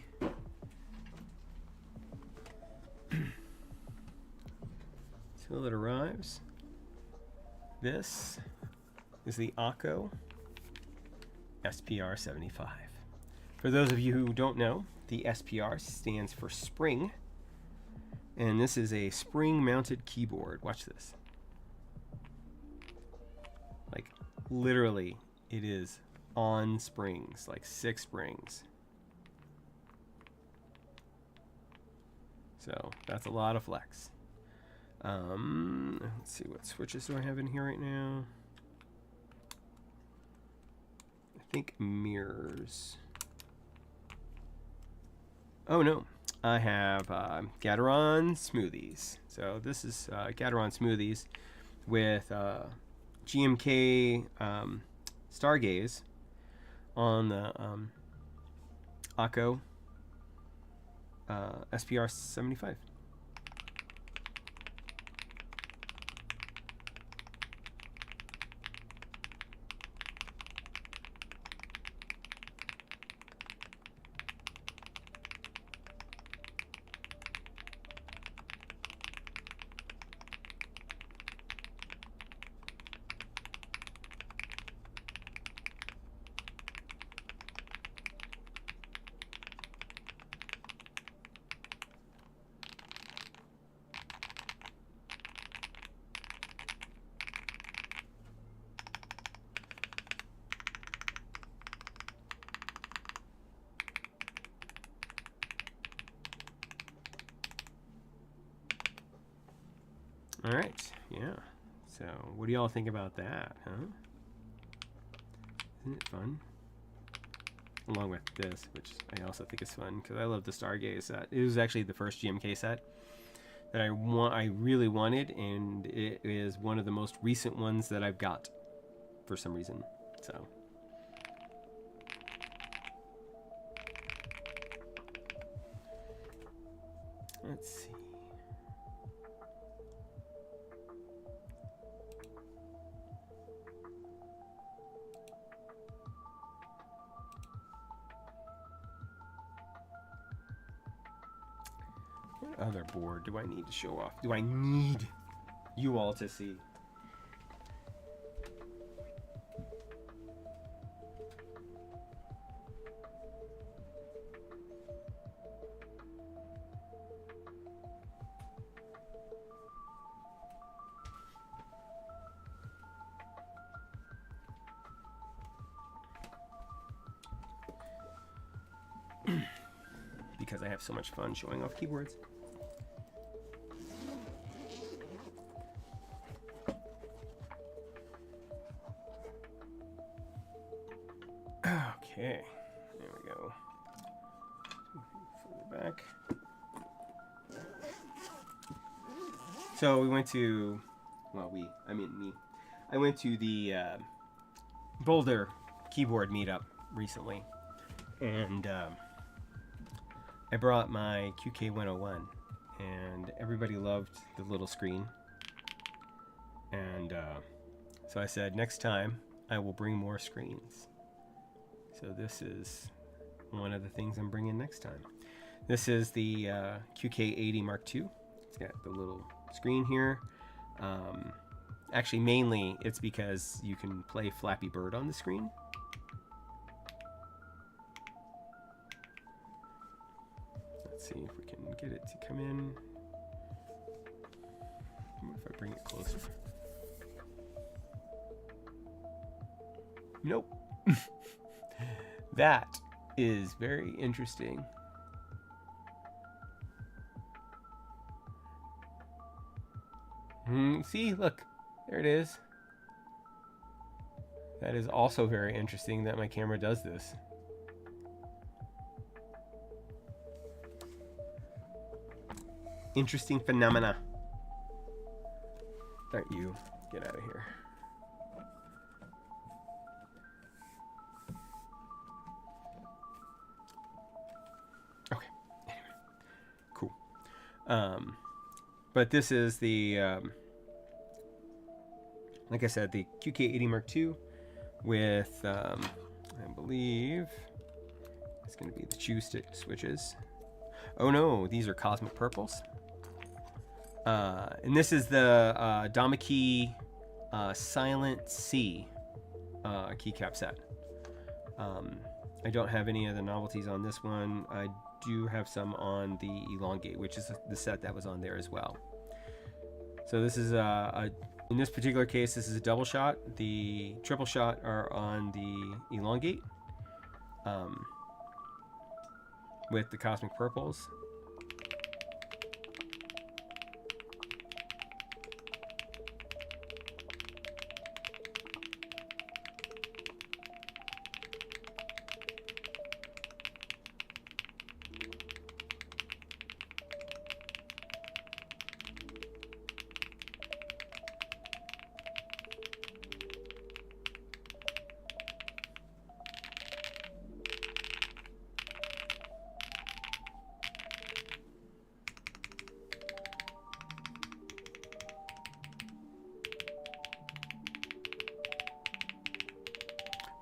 arrives. This is the Akko SPR75. For those of you who don't know, the SPR stands for spring, and this is a spring-mounted keyboard. Watch this. Like, literally, it is on springs, like 6 springs. So that's a lot of flex. Let's see, what switches do I have in here right now? I think mirrors. Oh no, I have Gateron Smoothies. So this is Gateron Smoothies with GMK Stargaze on the Akko SPR75. All right, yeah. So what do y'all think about that, huh? Isn't it fun? Along with this, which I also think is fun because I love the Stargaze set. It was actually the first GMK set that I really wanted, and it is one of the most recent ones that I've got for some reason. So let's see. What other board do I need to show off? Do I need you all to see? Because I have so much fun showing off keyboards. Okay, there we go. Further back. So we went to, well, I mean me. I went to the Boulder keyboard meetup recently, and I brought my QK101, and everybody loved the little screen. And so I said, next time I will bring more screens. So this is one of the things I'm bringing next time. This is the QK80 Mark II. It's got the little screen here. Actually, mainly it's because you can play Flappy Bird on the screen. Let's see if we can get it to come in. What if I bring it closer? Nope. That is very interesting. See, look, there it is. That is also very interesting that my camera does this. Interesting phenomena. Don't you get out of here. Okay. Anyway. Cool. But this is the, like I said, the QK80 Mark II with, I believe, it's going to be the Chew switches. Oh no, these are Cosmic Purples. And this is the Damaki Silent C keycap set. I don't have any of the novelties on this one. I do have some on the Elongate, which is the set that was on there as well. So this is in this particular case, this is a double shot. The triple shot are on the Elongate with the Cosmic Purples.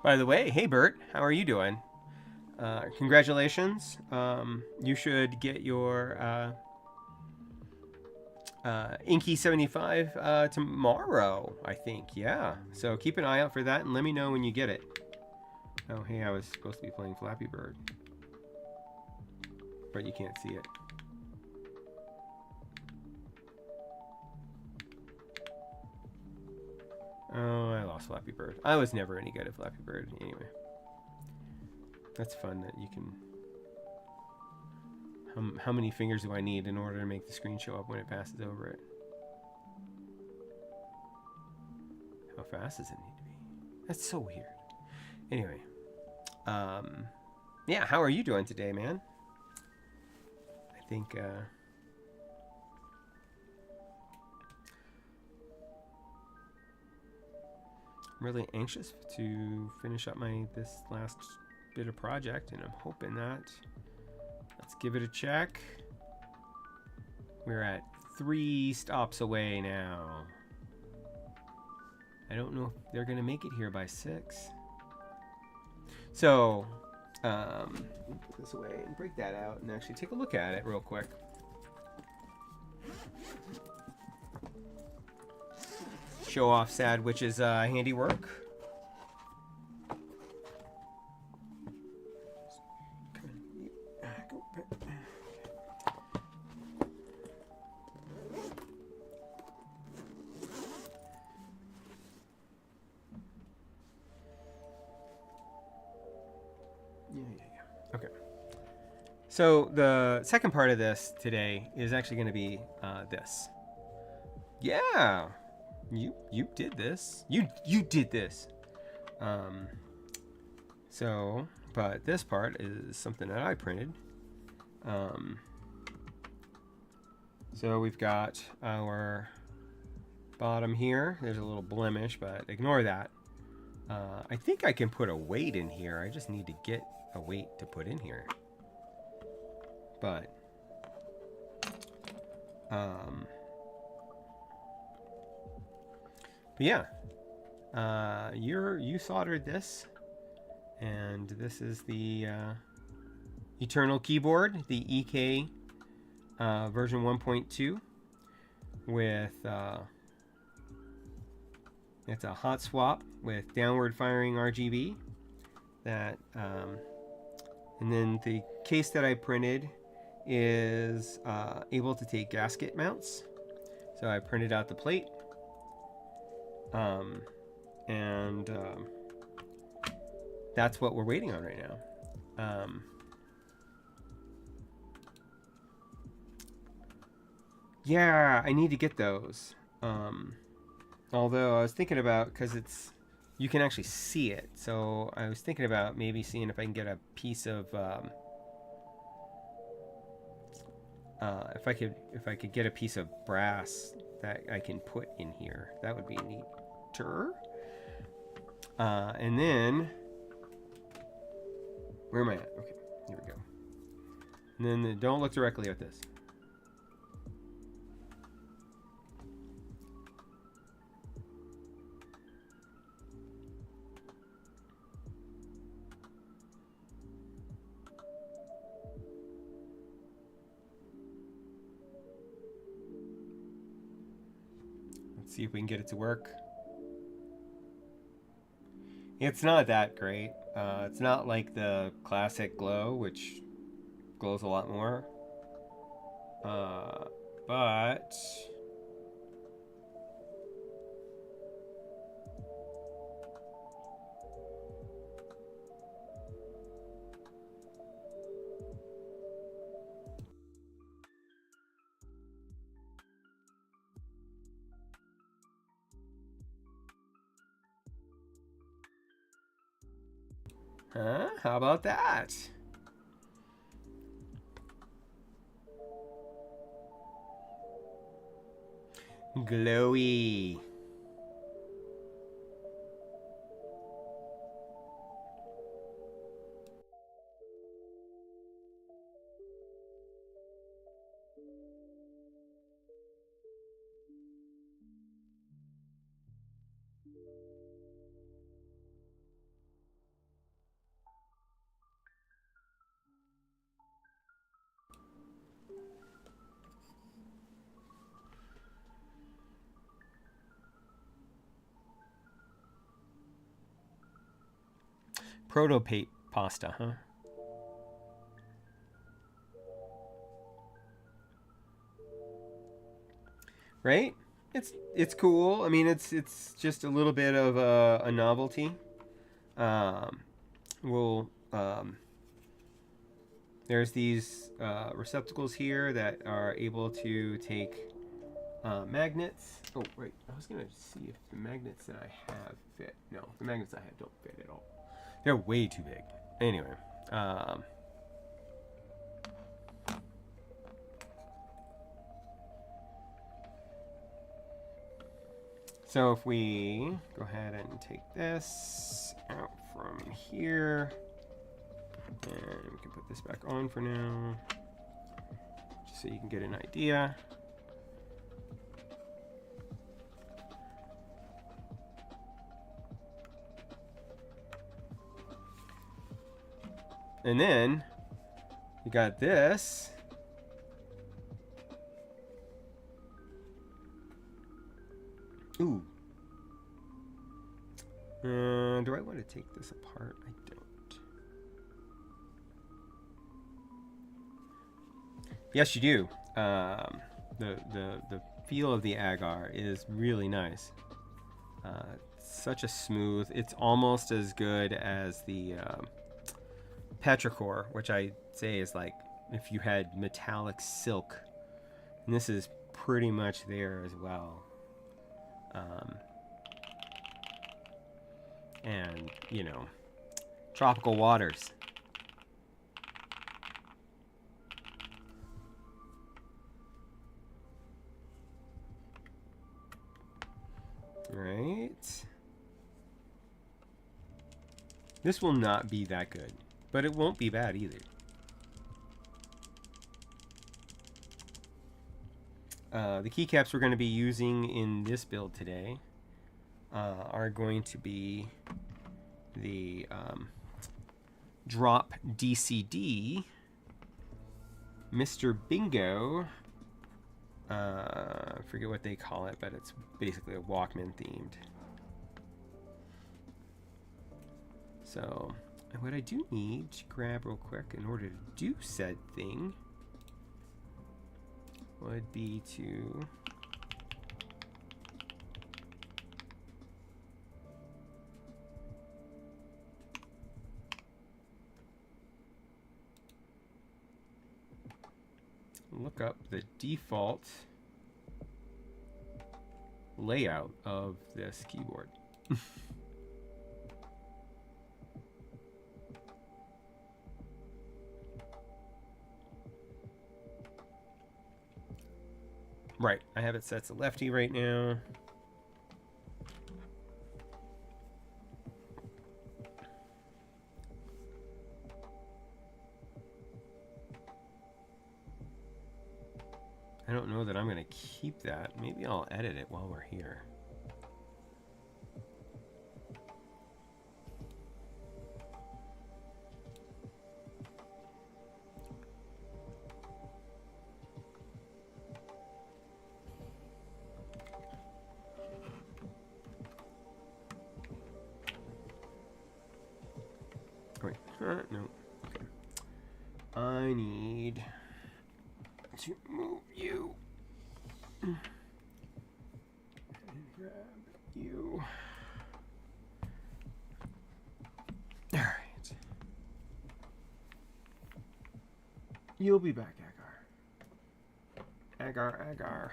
By the way, hey Bert, how are you doing? Congratulations. You should get your Inky 75 tomorrow, I think. Yeah. So keep an eye out for that and let me know when you get it. Oh, hey, I was supposed to be playing Flappy Bird, but you can't see it. Oh, I lost Flappy Bird. I was never any good at Flappy Bird anyway. That's fun that you can... How many fingers do I need in order to make the screen show up when it passes over it? How fast does it need to be? That's so weird. Anyway. Yeah, how are you doing today, man? I think, I'm really anxious to finish up this last bit of project, and I'm hoping that, let's give it a check. We're at 3 stops away now. I don't know if they're gonna make it here by 6. So, put this away and break that out and actually take a look at it real quick. Show off Sad Witch's handiwork. Okay. So the second part of this today is actually going to be this. Yeah, you did this. You did this. But this part is something that I printed. So we've got our bottom here. There's a little blemish, but ignore that. I think I can put a weight in here. I just need to get a weight to put in here. But yeah, you soldered this, and this is the Eternal keyboard, the EK version 1.2 with it's a hot swap with downward firing RGB. That and then the case that I printed is able to take gasket mounts. So I printed out the plate, and that's what we're waiting on right now. Yeah, I need to get those. Although I was thinking about, because you can actually see it, so I was thinking about maybe seeing if I can get a piece of if I could get a piece of brass that I can put in here. That would be neater. And then where am I at? Okay, here we go. And then don't look directly at this. See if we can get it to work. It's not that great. It's not like the classic glow, which glows a lot more. But how about that? Glowy. Protopape pasta, huh? Right? It's cool. I mean, it's just a little bit of a novelty. There's these receptacles here that are able to take Magnets. Oh, right. I was going to see if the magnets that I have fit. No, the magnets I have don't fit at all. They're way too big. Anyway. So if we go ahead and take this out from here, and we can put this back on for now, just so you can get an idea. And then you got this. Ooh. Do I want to take this apart? I don't. Yes, you do. The feel of the agar is really nice. Such a smooth. It's almost as good as the petrichor, which I say is like if you had metallic silk. And this is pretty much there as well. And, you know, tropical waters. Right. This will not be that good, but it won't be bad either. The keycaps we're going to be using in this build today are going to be the Drop DCD, Mr. Bingo, I forget what they call it, but it's basically a Walkman themed. So what I do need to grab real quick in order to do said thing would be to look up the default layout of this keyboard. Right, I have it set to lefty right now. I don't know that I'm going to keep that. Maybe I'll edit it while we're here. Wait, no. Okay. I need to move you and grab you. All right. You'll be back, Agar. Agar.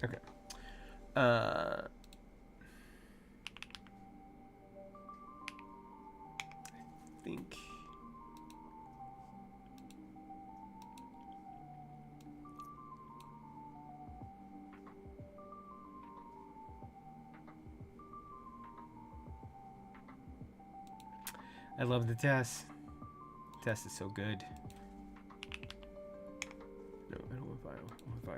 Okay. I think I love the test. The test is so good. No, I don't want Vio. I want Vio.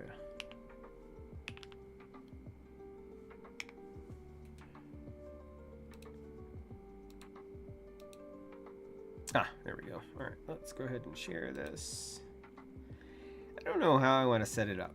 Ah, there we go. All right, let's go ahead and share this. I don't know how I want to set it up.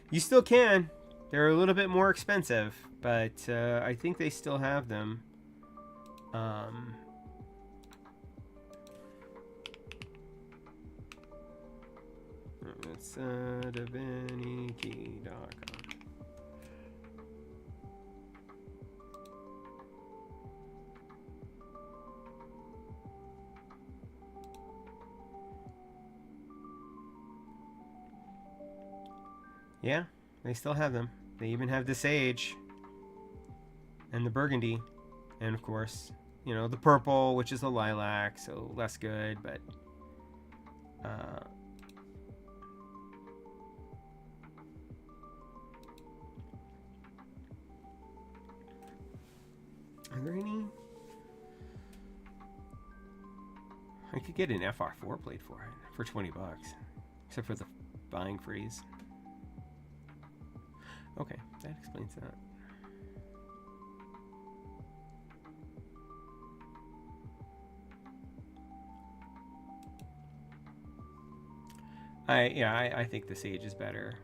You still can. They're a little bit more expensive, but I think they still have them. DaVinciKey.com. Yeah, they still have them. They even have the sage and the burgundy, and of course, you know, the purple, which is the lilac, so less good, but are there any? I could get an FR4 plate for it for 20 bucks, except for the buying freeze. Okay, that explains that. I think the sage is better.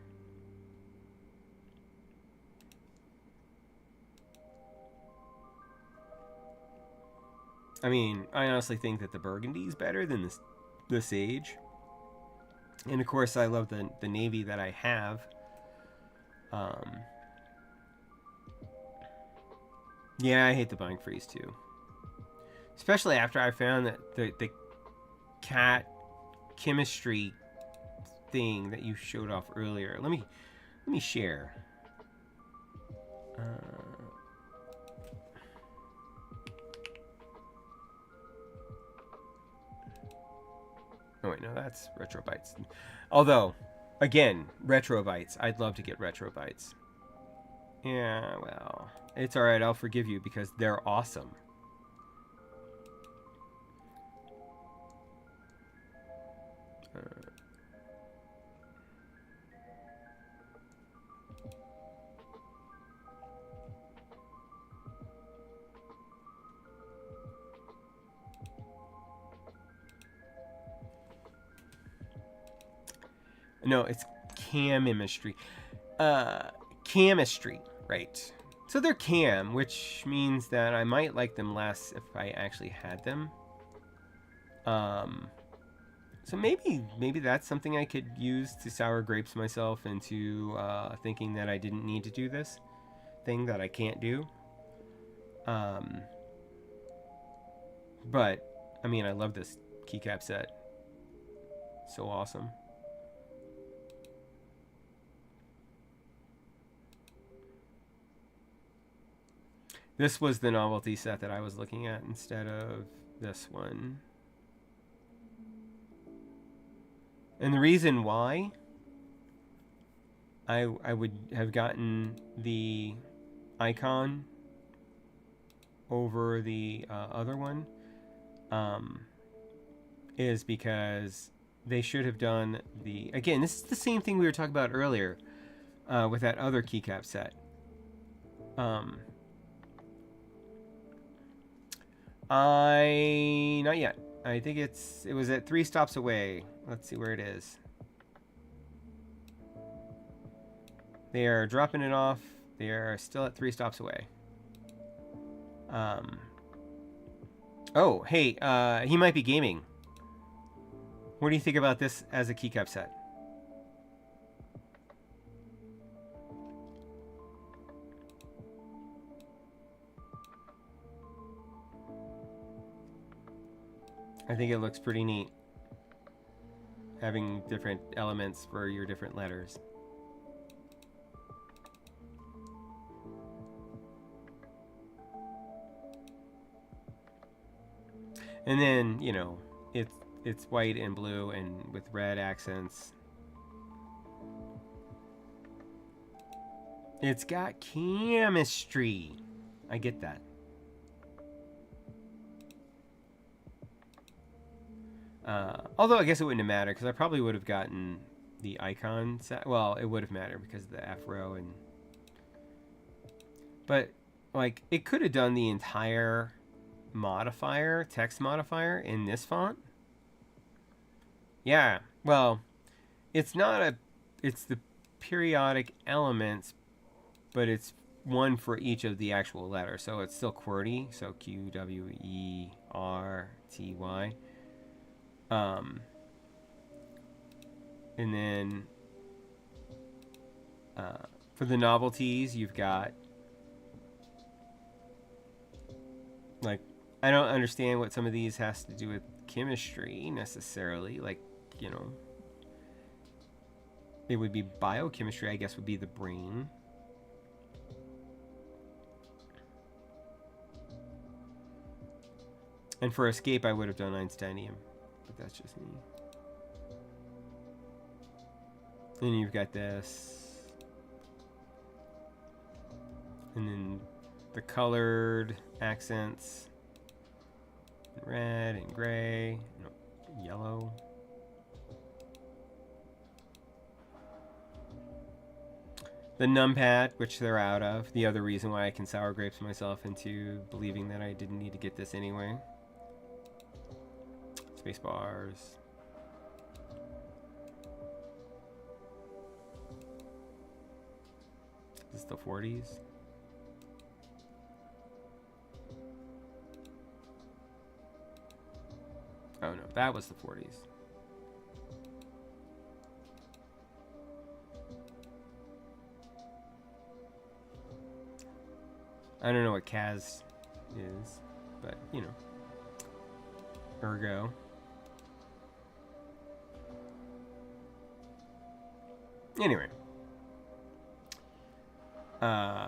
I mean, I honestly think that the burgundy is better than the sage. And of course, I love the navy that I have. Yeah, I hate the buying freeze too. Especially after I found that the cat chemistry thing that you showed off earlier. Let me share. Oh wait, no, that's Retro Bytes. Although, again, Retro Bytes. I'd love to get Retro Bytes. Yeah, well, it's all right. I'll forgive you because they're awesome. No, it's chemistry. Chemistry, right. So they're cam, which means that I might like them less if I actually had them. So maybe that's something I could use to sour grapes myself into thinking that I didn't need to do this thing that I can't do. But, I mean, I love this keycap set. So awesome. This was the novelty set that I was looking at instead of this one. And the reason why I would have gotten the icon over the other one is because they should have done the... Again, this is the same thing we were talking about earlier with that other keycap set. Not yet. I think it was at 3 stops away. Let's see where it is. They are dropping it off. They are still at 3 stops away. Oh, hey, he might be gaming. What do you think about this as a keycap set? I think it looks pretty neat, having different elements for your different letters. And then, you know, it's white and blue and with red accents. It's got chemistry. I get that. Although I guess it wouldn't have mattered because I probably would have gotten the icon set. Well, it would have mattered because of the afro and... But, like, it could have done the entire modifier, text modifier in this font. Yeah, well, it's not a... It's the periodic elements, but it's one for each of the actual letters. So it's still QWERTY, so QWERTY. And then for the novelties, you've got, like, I don't understand what some of these has to do with chemistry necessarily. Like, you know, it would be biochemistry, I guess, would be the brain. And for escape, I would have done Einsteinium, but that's just me. Then you've got this. And then the colored accents. Red and gray, no, yellow. The numpad, which they're out of. The other reason why I can sour grapes myself into believing that I didn't need to get this anyway. Space bars. Is this the 40s? Oh no, that was the 40s. I don't know what Kaz is, but you know. Ergo. Anyway.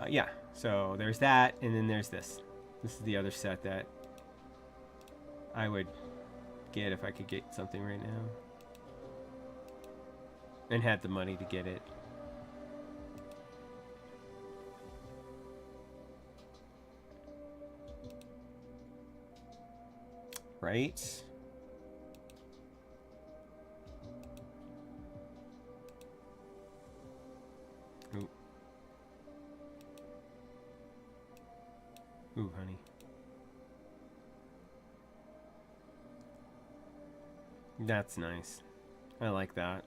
Yeah, so there's that, and then there's this. This is the other set that I would get if I could get something right now. And had the money to get it. Right? Ooh. Ooh, honey. That's nice. I like that.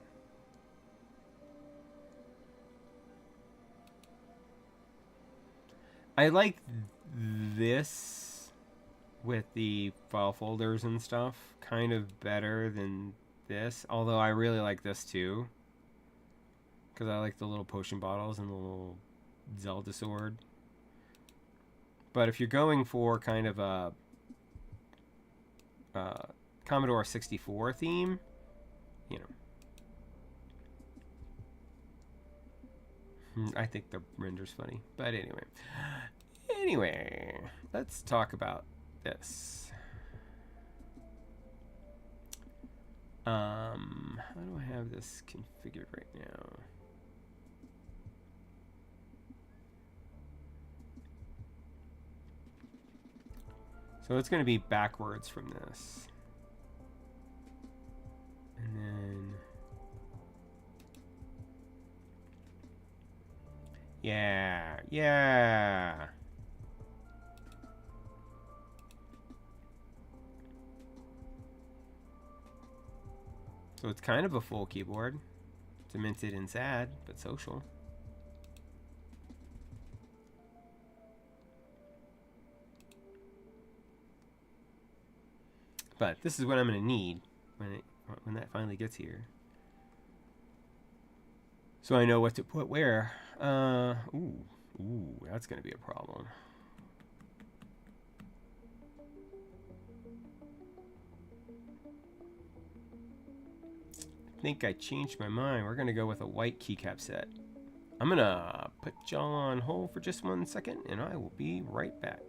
I like this with the file folders and stuff kind of better than this, although I really like this too, because I like the little potion bottles and the little Zelda sword. But if you're going for kind of a Commodore 64 theme, you know, I think the render's funny. But anyway, let's talk about this. How do I have this configured right now? So it's going to be backwards from this. And then... Yeah. So it's kind of a full keyboard. Demented and sad, but social. But this is what I'm going to need when that finally gets here. So I know what to put where. Ooh, that's going to be a problem. I think I changed my mind. We're going to go with a white keycap set. I'm going to put y'all on hold for just 1 second, and I will be right back.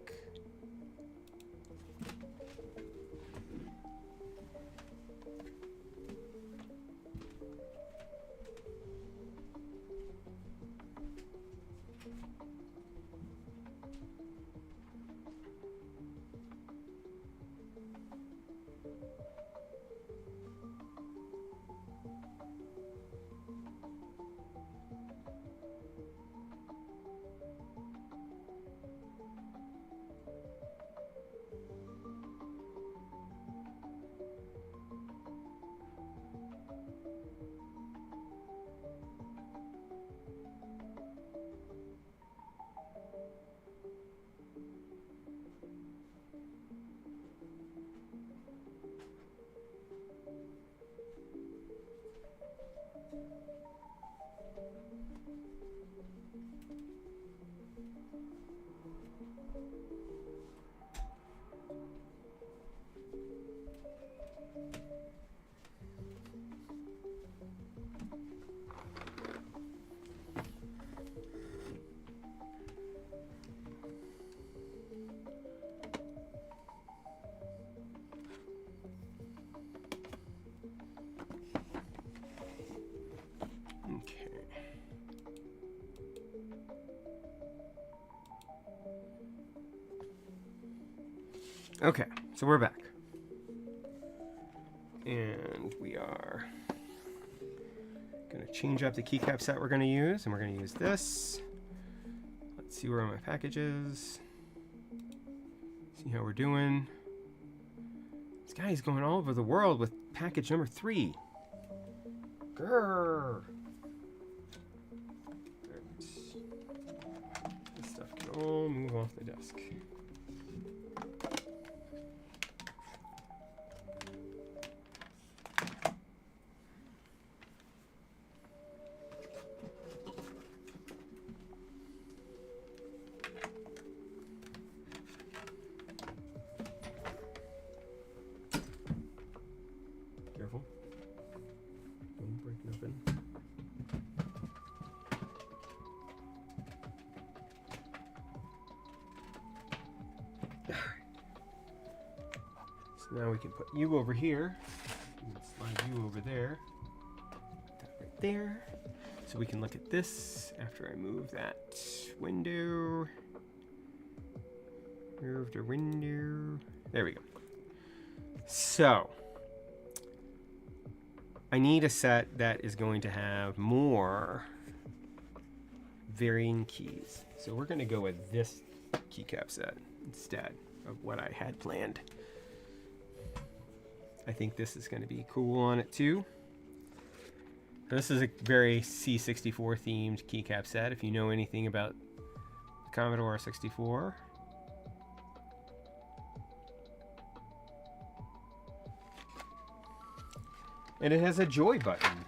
Okay, so we're back. And we are going to change up the keycap set we're going to use, and we're going to use this. Let's see where my package is. See how we're doing. This guy is going all over the world with package number 3. Grrr. This stuff can all move off the desk. Careful. Don't break nothing. So now we can put you over here. And slide you over there. Put that right there. So we can look at this after I move that window. Move the window. There we go. So I need a set that is going to have more varying keys. So we're going to go with this keycap set instead of what I had planned. I think this is going to be cool on it too. This is a very C64 themed keycap set. If you know anything about the Commodore 64. And it has a joy button.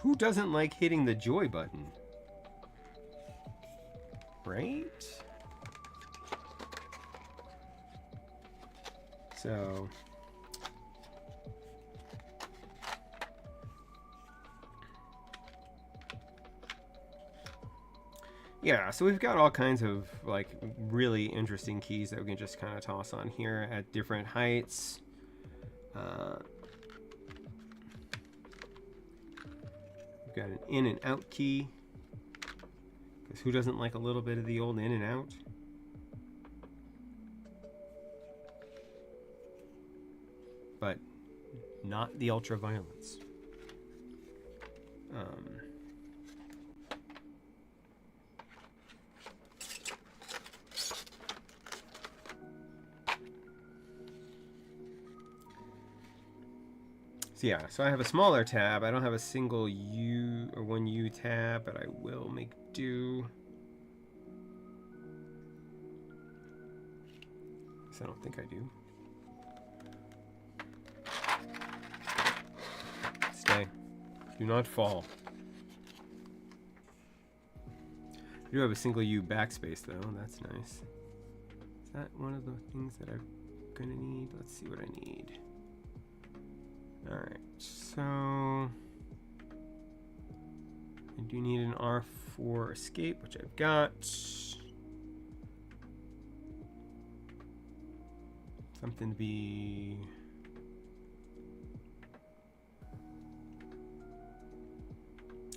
Who doesn't like hitting the joy button? Right? So yeah, so we've got all kinds of like really interesting keys that we can just kind of toss on here at different heights. We've got an in and out key, because who doesn't like a little bit of the old in and out? But not the ultraviolence. So yeah, so I have a smaller tab. I don't have a single U or 1U tab, but I will make do. So I don't think I do. Stay. Do not fall. I do have a single U backspace though. That's nice. Is that one of the things that I'm gonna need? Let's see what I need. Alright, so I do need an R4 escape, which I've got. Something to be...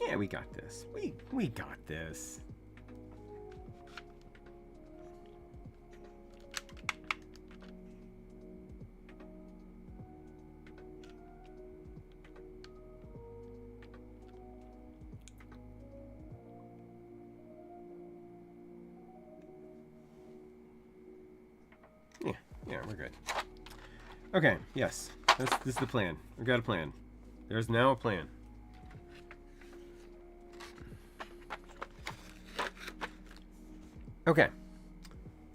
Yeah, we got this. We got this. Yeah, we're good. Okay, yes. This is the plan. We've got a plan. There's now a plan. Okay.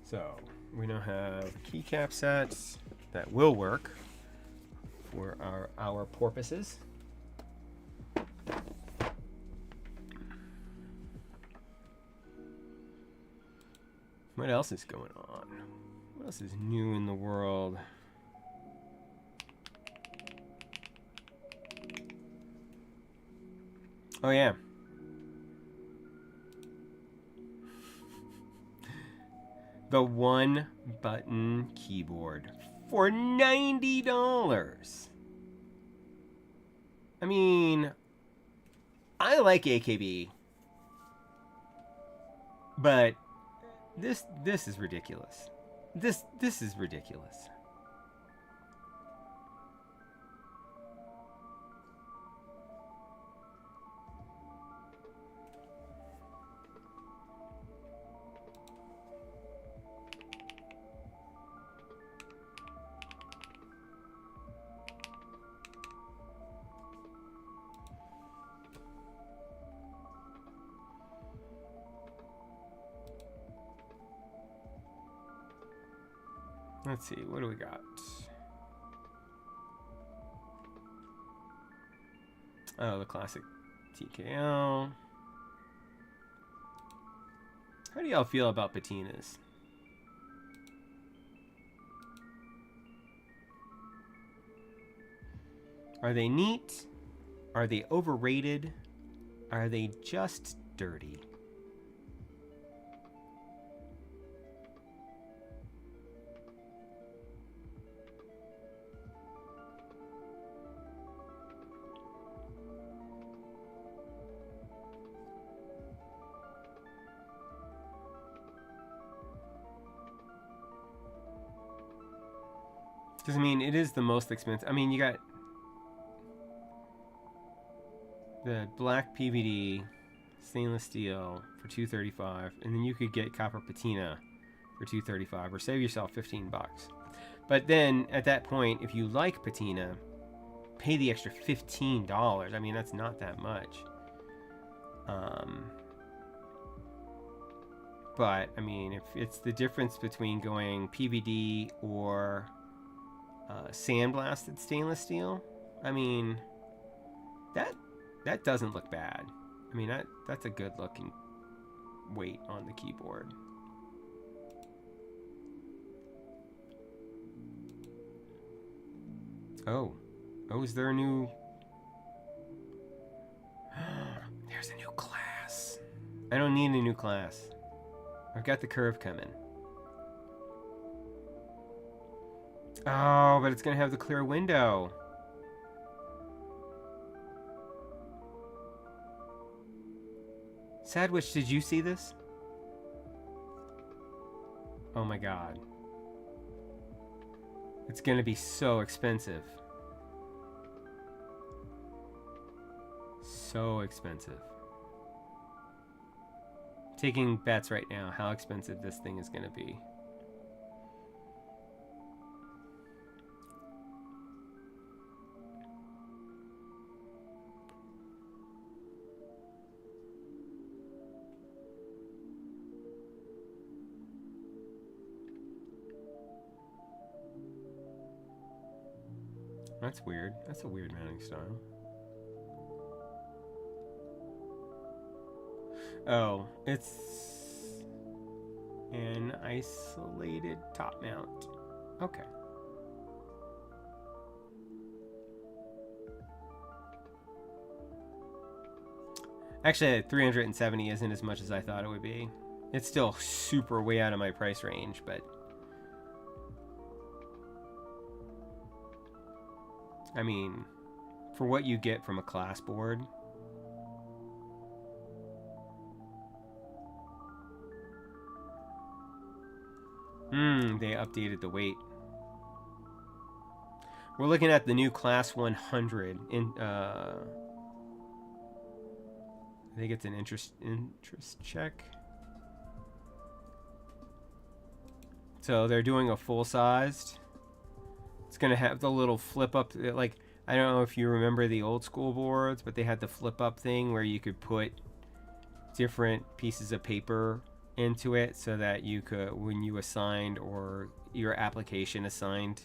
So, we now have keycap sets that will work for our purposes. What else is going on? What else is new in the world? Oh yeah. The one button keyboard for $90. I mean, I like AKB, but this is ridiculous. This is ridiculous. Let's see, what do we got? Oh, the classic TKL. How do y'all feel about patinas? Are they neat? Are they overrated? Are they just dirty? Because, I mean, it is the most expensive. I mean, you got the black PVD stainless steel for $235, and then you could get copper patina for $235, or save yourself 15 bucks. But then, at that point, if you like patina, pay the extra $15. I mean, that's not that much. But, I mean, if it's the difference between going PVD or sandblasted stainless steel, I mean, that doesn't look bad. I mean, that's a good looking weight on the keyboard. Oh, is there a new? There's a new class. I don't need a new class. I've got the curve coming. Oh, but it's gonna have the clear window. Sadwich, did you see this? Oh my god. It's gonna be so expensive. So expensive. Taking bets right now how expensive this thing is gonna be. That's weird. That's a weird mounting style. Oh, it's an isolated top mount. Okay. Actually, 370 isn't as much as I thought it would be. It's still super way out of my price range, but I mean, for what you get from a class board, they updated the weight. We're looking at the new class 100 in I think it's an interest check. So they're doing a full-sized. It's gonna have the little flip up, like, I don't know if you remember the old school boards, but they had the flip up thing where you could put different pieces of paper into it so that you could, when you assigned or your application assigned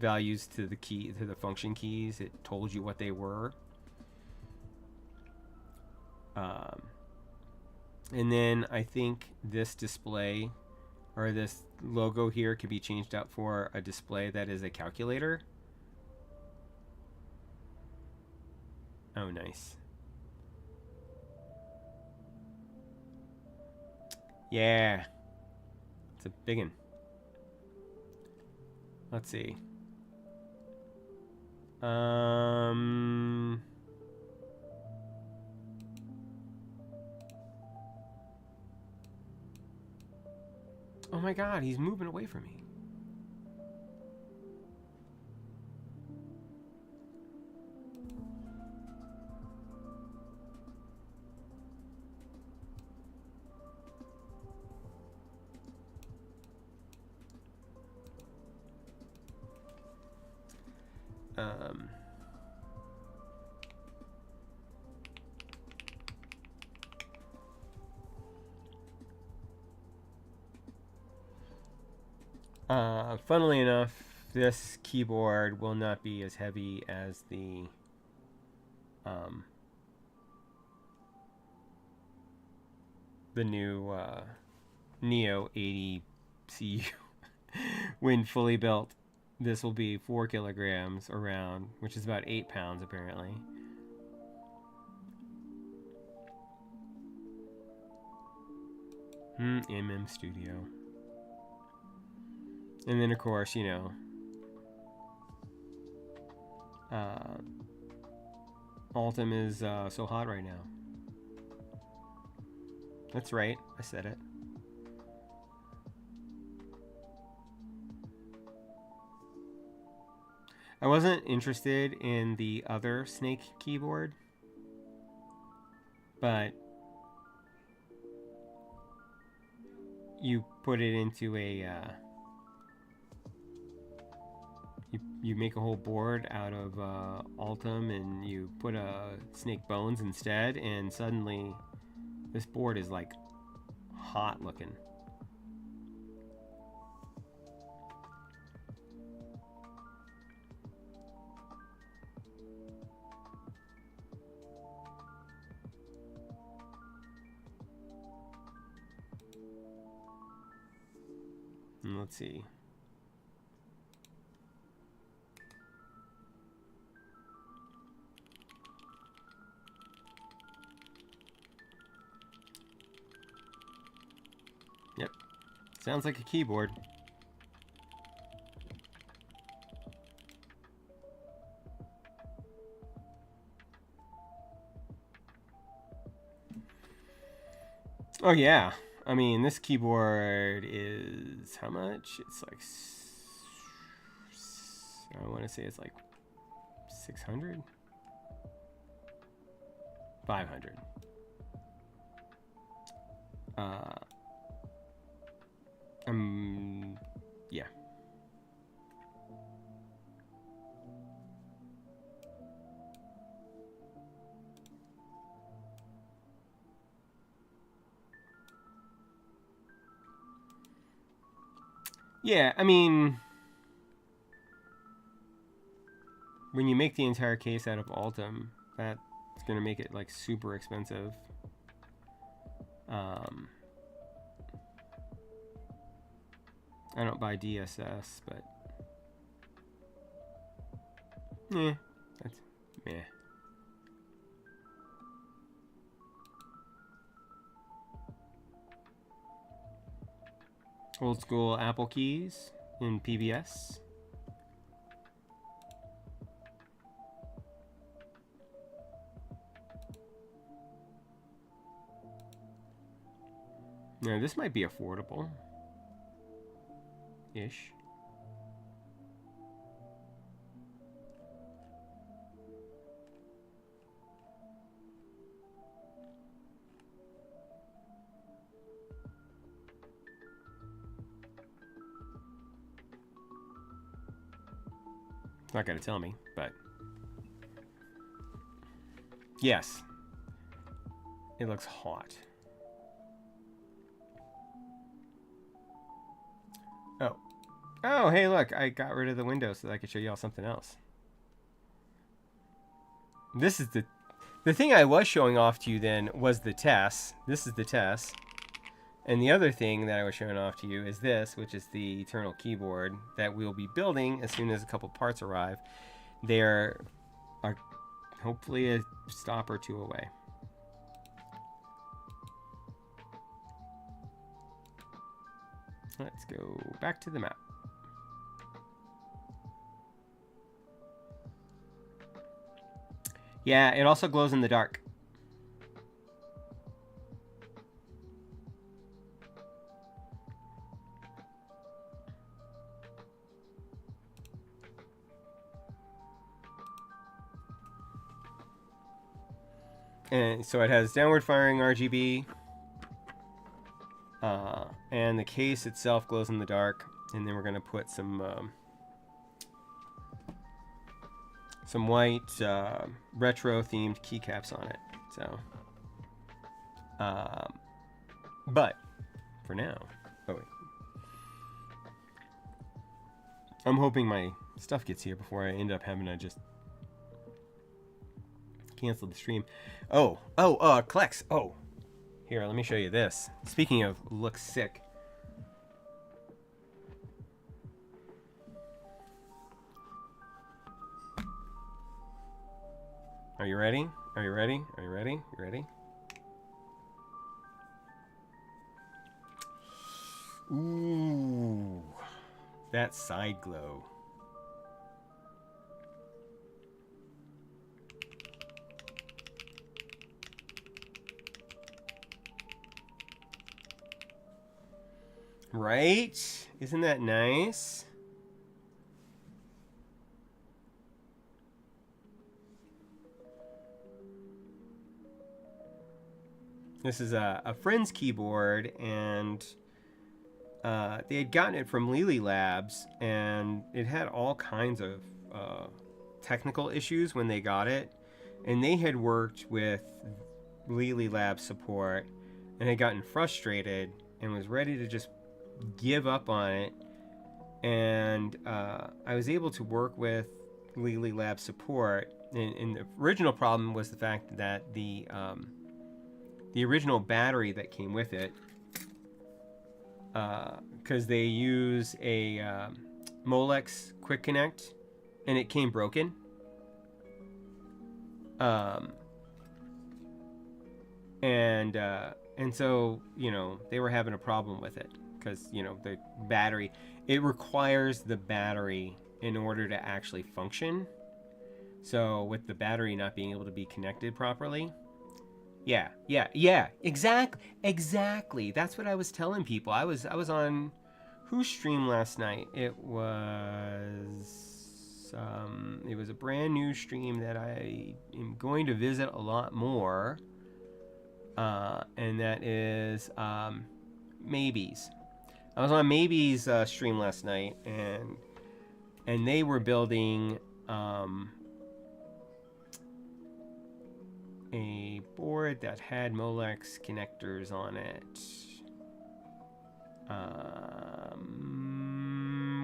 values to the key, to the function keys, it told you what they were. And then I think this display or this logo here could be changed out for a display that is a calculator. Oh, nice. Yeah. It's a big one. Let's see. Oh my god, he's moving away from me. Funnily enough, this keyboard will not be as heavy as the new Neo 80 CU. When fully built, this will be 4 kilograms around, which is about 8 pounds apparently. MM Studio. And then, of course, you know, Altum is so hot right now. That's right, I said it. I wasn't interested in the other Snake keyboard, but you put it into a you make a whole board out of Altum, and you put Snake Bones instead, and suddenly this board is like hot looking. And let's see. Yep. Sounds like a keyboard. Oh yeah. I mean, this keyboard is how much? It's like, I want to say it's like 600? 500. Yeah. Yeah, I mean, when you make the entire case out of Altum, that's going to make it like super expensive. I don't buy DSS, but yeah, that's meh. Old school Apple keys in PBS. Now this might be affordable. Ish. It's not going to tell me, but yes, it looks hot. Oh, hey, look, I got rid of the window so that I could show y'all something else. This is the thing I was showing off to you then was the test. This is the test. And the other thing that I was showing off to you is this, which is the Eternal keyboard that we'll be building as soon as a couple parts arrive. They're hopefully a stop or two away. Let's go back to the map. Yeah, it also glows in the dark. And so it has downward firing RGB. And the case itself glows in the dark. And then we're going to put some white retro themed keycaps on it. So, but for now, oh wait. I'm hoping my stuff gets here before I end up having to just cancel the stream. Klex. Oh, here, let me show you this. Speaking of looks sick. Are you ready? Are you ready? Are you ready? You ready? Ooh, that side glow. Right? Isn't that nice? This is a friend's keyboard, and they had gotten it from LeleLab, and it had all kinds of technical issues when they got it, and they had worked with LeleLab support and had gotten frustrated and was ready to just give up on it. And I was able to work with LeleLab support, and the original problem was the fact that the original battery that came with it, because they use a Molex Quick Connect, and it came broken. And so, you know, they were having a problem with it because, you know, the battery, it requires the battery in order to actually function. So with the battery not being able to be connected properly. Yeah, exactly. That's what I was telling people. I was on whose stream last night? It was a brand new stream that I am going to visit a lot more. And that is Maybe's. I was on Maybe's stream last night, and they were building a board that had Molex connectors on it.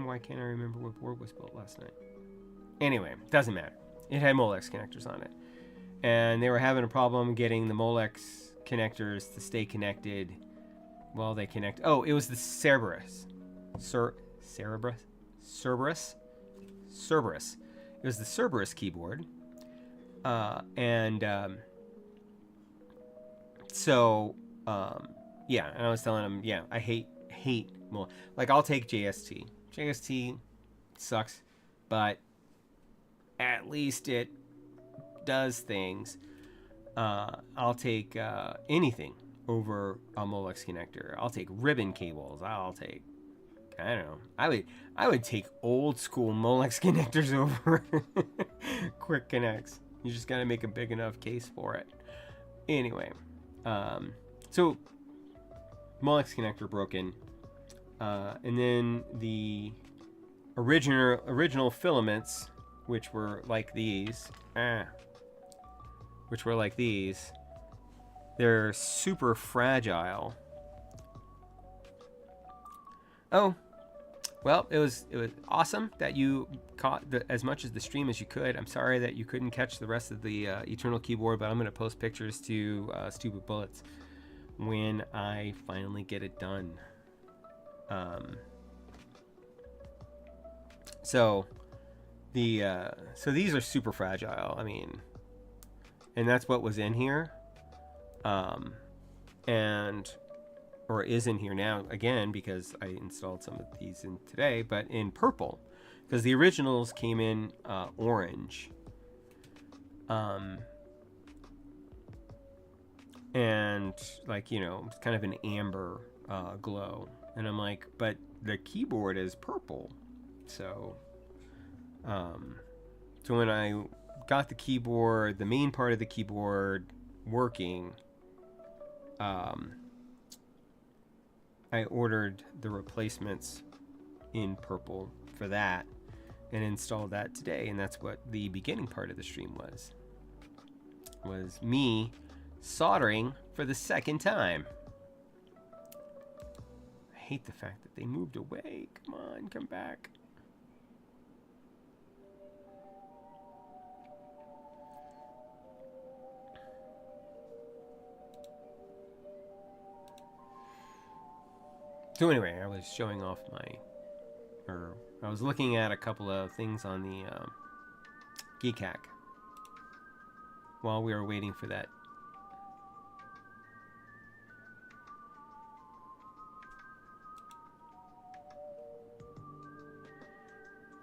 Why can't I remember what board was built last night? Anyway, doesn't matter. It had Molex connectors on it, and they were having a problem getting the Molex connectors to stay connected while they connect. Oh, it was the Cerberus. Cerberus. It was the Cerberus keyboard. Yeah, and I was telling him, yeah, I hate like, I'll take JST. JST sucks, but at least it does things. I'll take anything over a Molex connector. I'll take ribbon cables. I'll take, I don't know. I would take old school Molex connectors over quick connects. You just gotta make a big enough case for it. Anyway, so Molex connector broken, and then the original filaments, which were like these, they're super fragile. Oh, well, it was awesome that you caught as much of the stream as you could. I'm sorry that you couldn't catch the rest of the Eternal keyboard, but I'm going to post pictures to Stupid Bullets when I finally get it done. So these are super fragile. I mean, and that's what was in here, or is in here now again, because I installed some of these in today, but in purple, because the originals came in orange, and, like, you know, it's kind of an amber glow, and I'm like, but the keyboard is purple. So so when I got the keyboard, the main part of the keyboard working, I ordered the replacements in purple for that and installed that today, and that's what the beginning part of the stream was me soldering for the second time. I hate the fact that they moved away. Come on, come back. So anyway, I was showing off I was looking at a couple of things on the Geek Hack while we were waiting for that.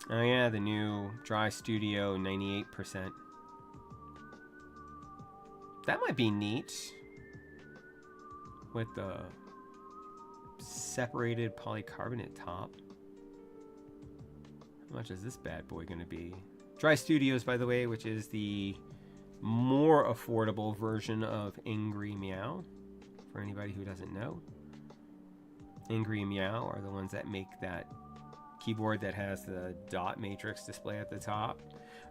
Oh yeah, the new Dry Studio 98%. That might be neat. With the separated polycarbonate top. How much is this bad boy going to be? Dry Studios, by the way, which is the more affordable version of Angry Meow. For anybody who doesn't know. Angry Meow are the ones that make that keyboard that has the dot matrix display at the top.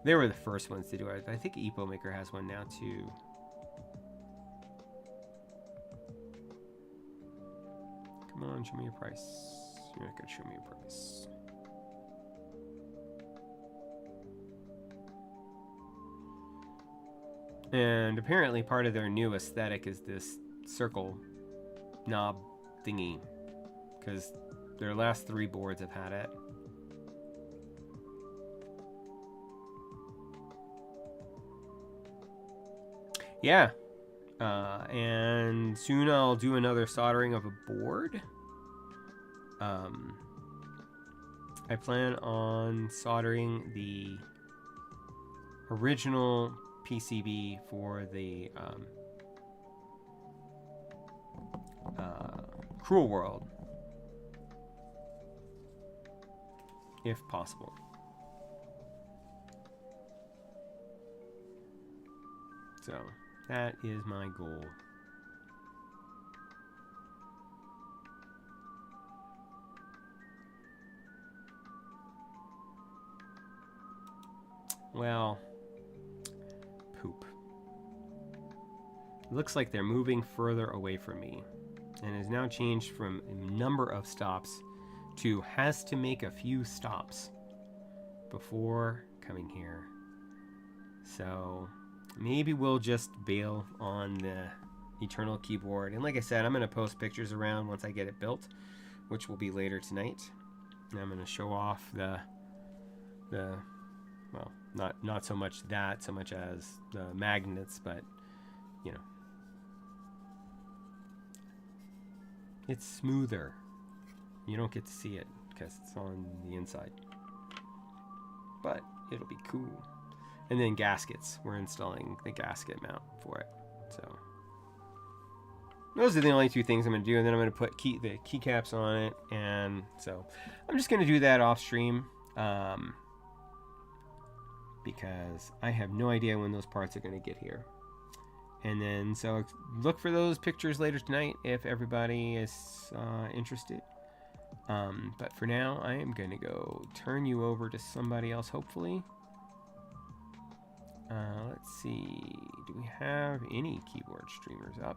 They were the first ones to do it. I think EpoMaker has one now too. Come on, show me your price. You're not gonna show me your price. And apparently part of their new aesthetic is this circle knob thingy, because their last 3 boards have had it. Yeah. And soon I'll do another soldering of a board. I plan on soldering the original PCB for the Cruel World, if possible. So that is my goal. Well, poop. It looks like they're moving further away from me, and has now changed from a number of stops to has to make a few stops before coming here. So maybe we'll just bail on the Eternal keyboard. And like I said, I'm going to post pictures around once I get it built, which will be later tonight. And I'm going to show off the well, not so much that, so much as the magnets, but you know, it's smoother. You don't get to see it because it's on the inside, but it'll be cool. And then gaskets. We're installing the gasket mount for it. So those are the only 2 things I'm going to do, and then I'm going to put the keycaps on it. And so I'm just going to do that off stream. Because I have no idea when those parts are going to get here. And then, so look for those pictures later tonight if everybody is interested. But for now, I am going to go turn you over to somebody else, hopefully. Let's see. Do we have any keyboard streamers up?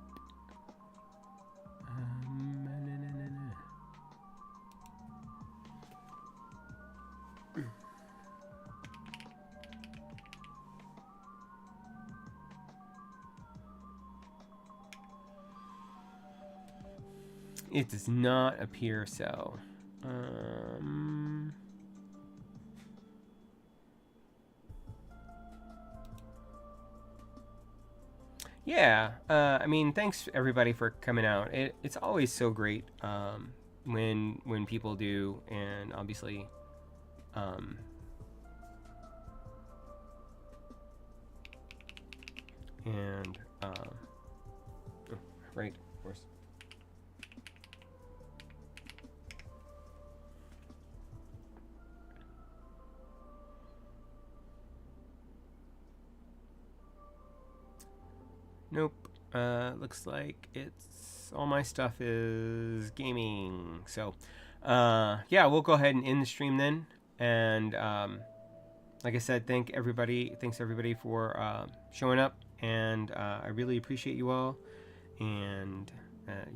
It does not appear so. Yeah, I mean, thanks everybody for coming out. It's always so great when people do, and obviously, right, of course. Nope. Looks like it's all my stuff is gaming. So, yeah, we'll go ahead and end the stream then. And like I said, thanks everybody for showing up. And I really appreciate you all. And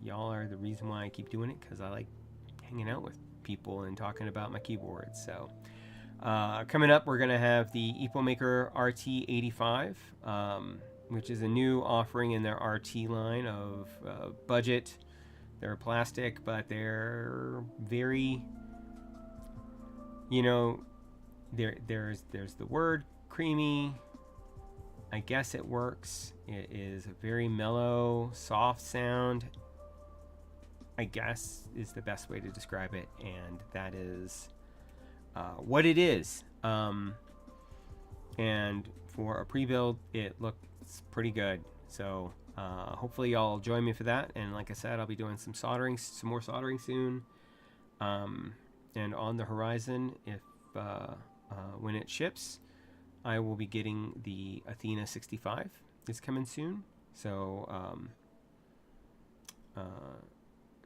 y'all are the reason why I keep doing it, because I like hanging out with people and talking about my keyboard. So, coming up, we're gonna have the EpoMaker RT85. Which is a new offering in their RT line of budget They're plastic, but they're very, you know, there's the word creamy. I guess it works. It is a very mellow, soft sound, I guess is the best way to describe it, and that is what it is. And for a pre-build, it looks pretty good. So hopefully y'all join me for that. And like I said, I'll be doing some more soldering soon. And on the horizon, if when it ships, I will be getting the Athena 65. It's coming soon. So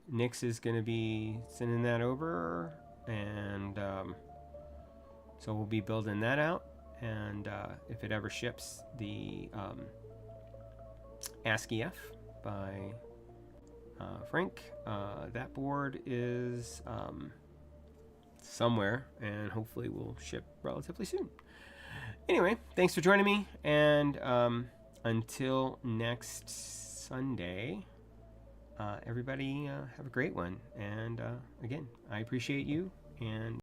Nix is going to be sending that over, and so we'll be building that out. And if it ever ships, the ASCII F by Frank, that board is somewhere, and hopefully will ship relatively soon. Anyway, thanks for joining me, and until next Sunday, everybody have a great one. And again, I appreciate you, and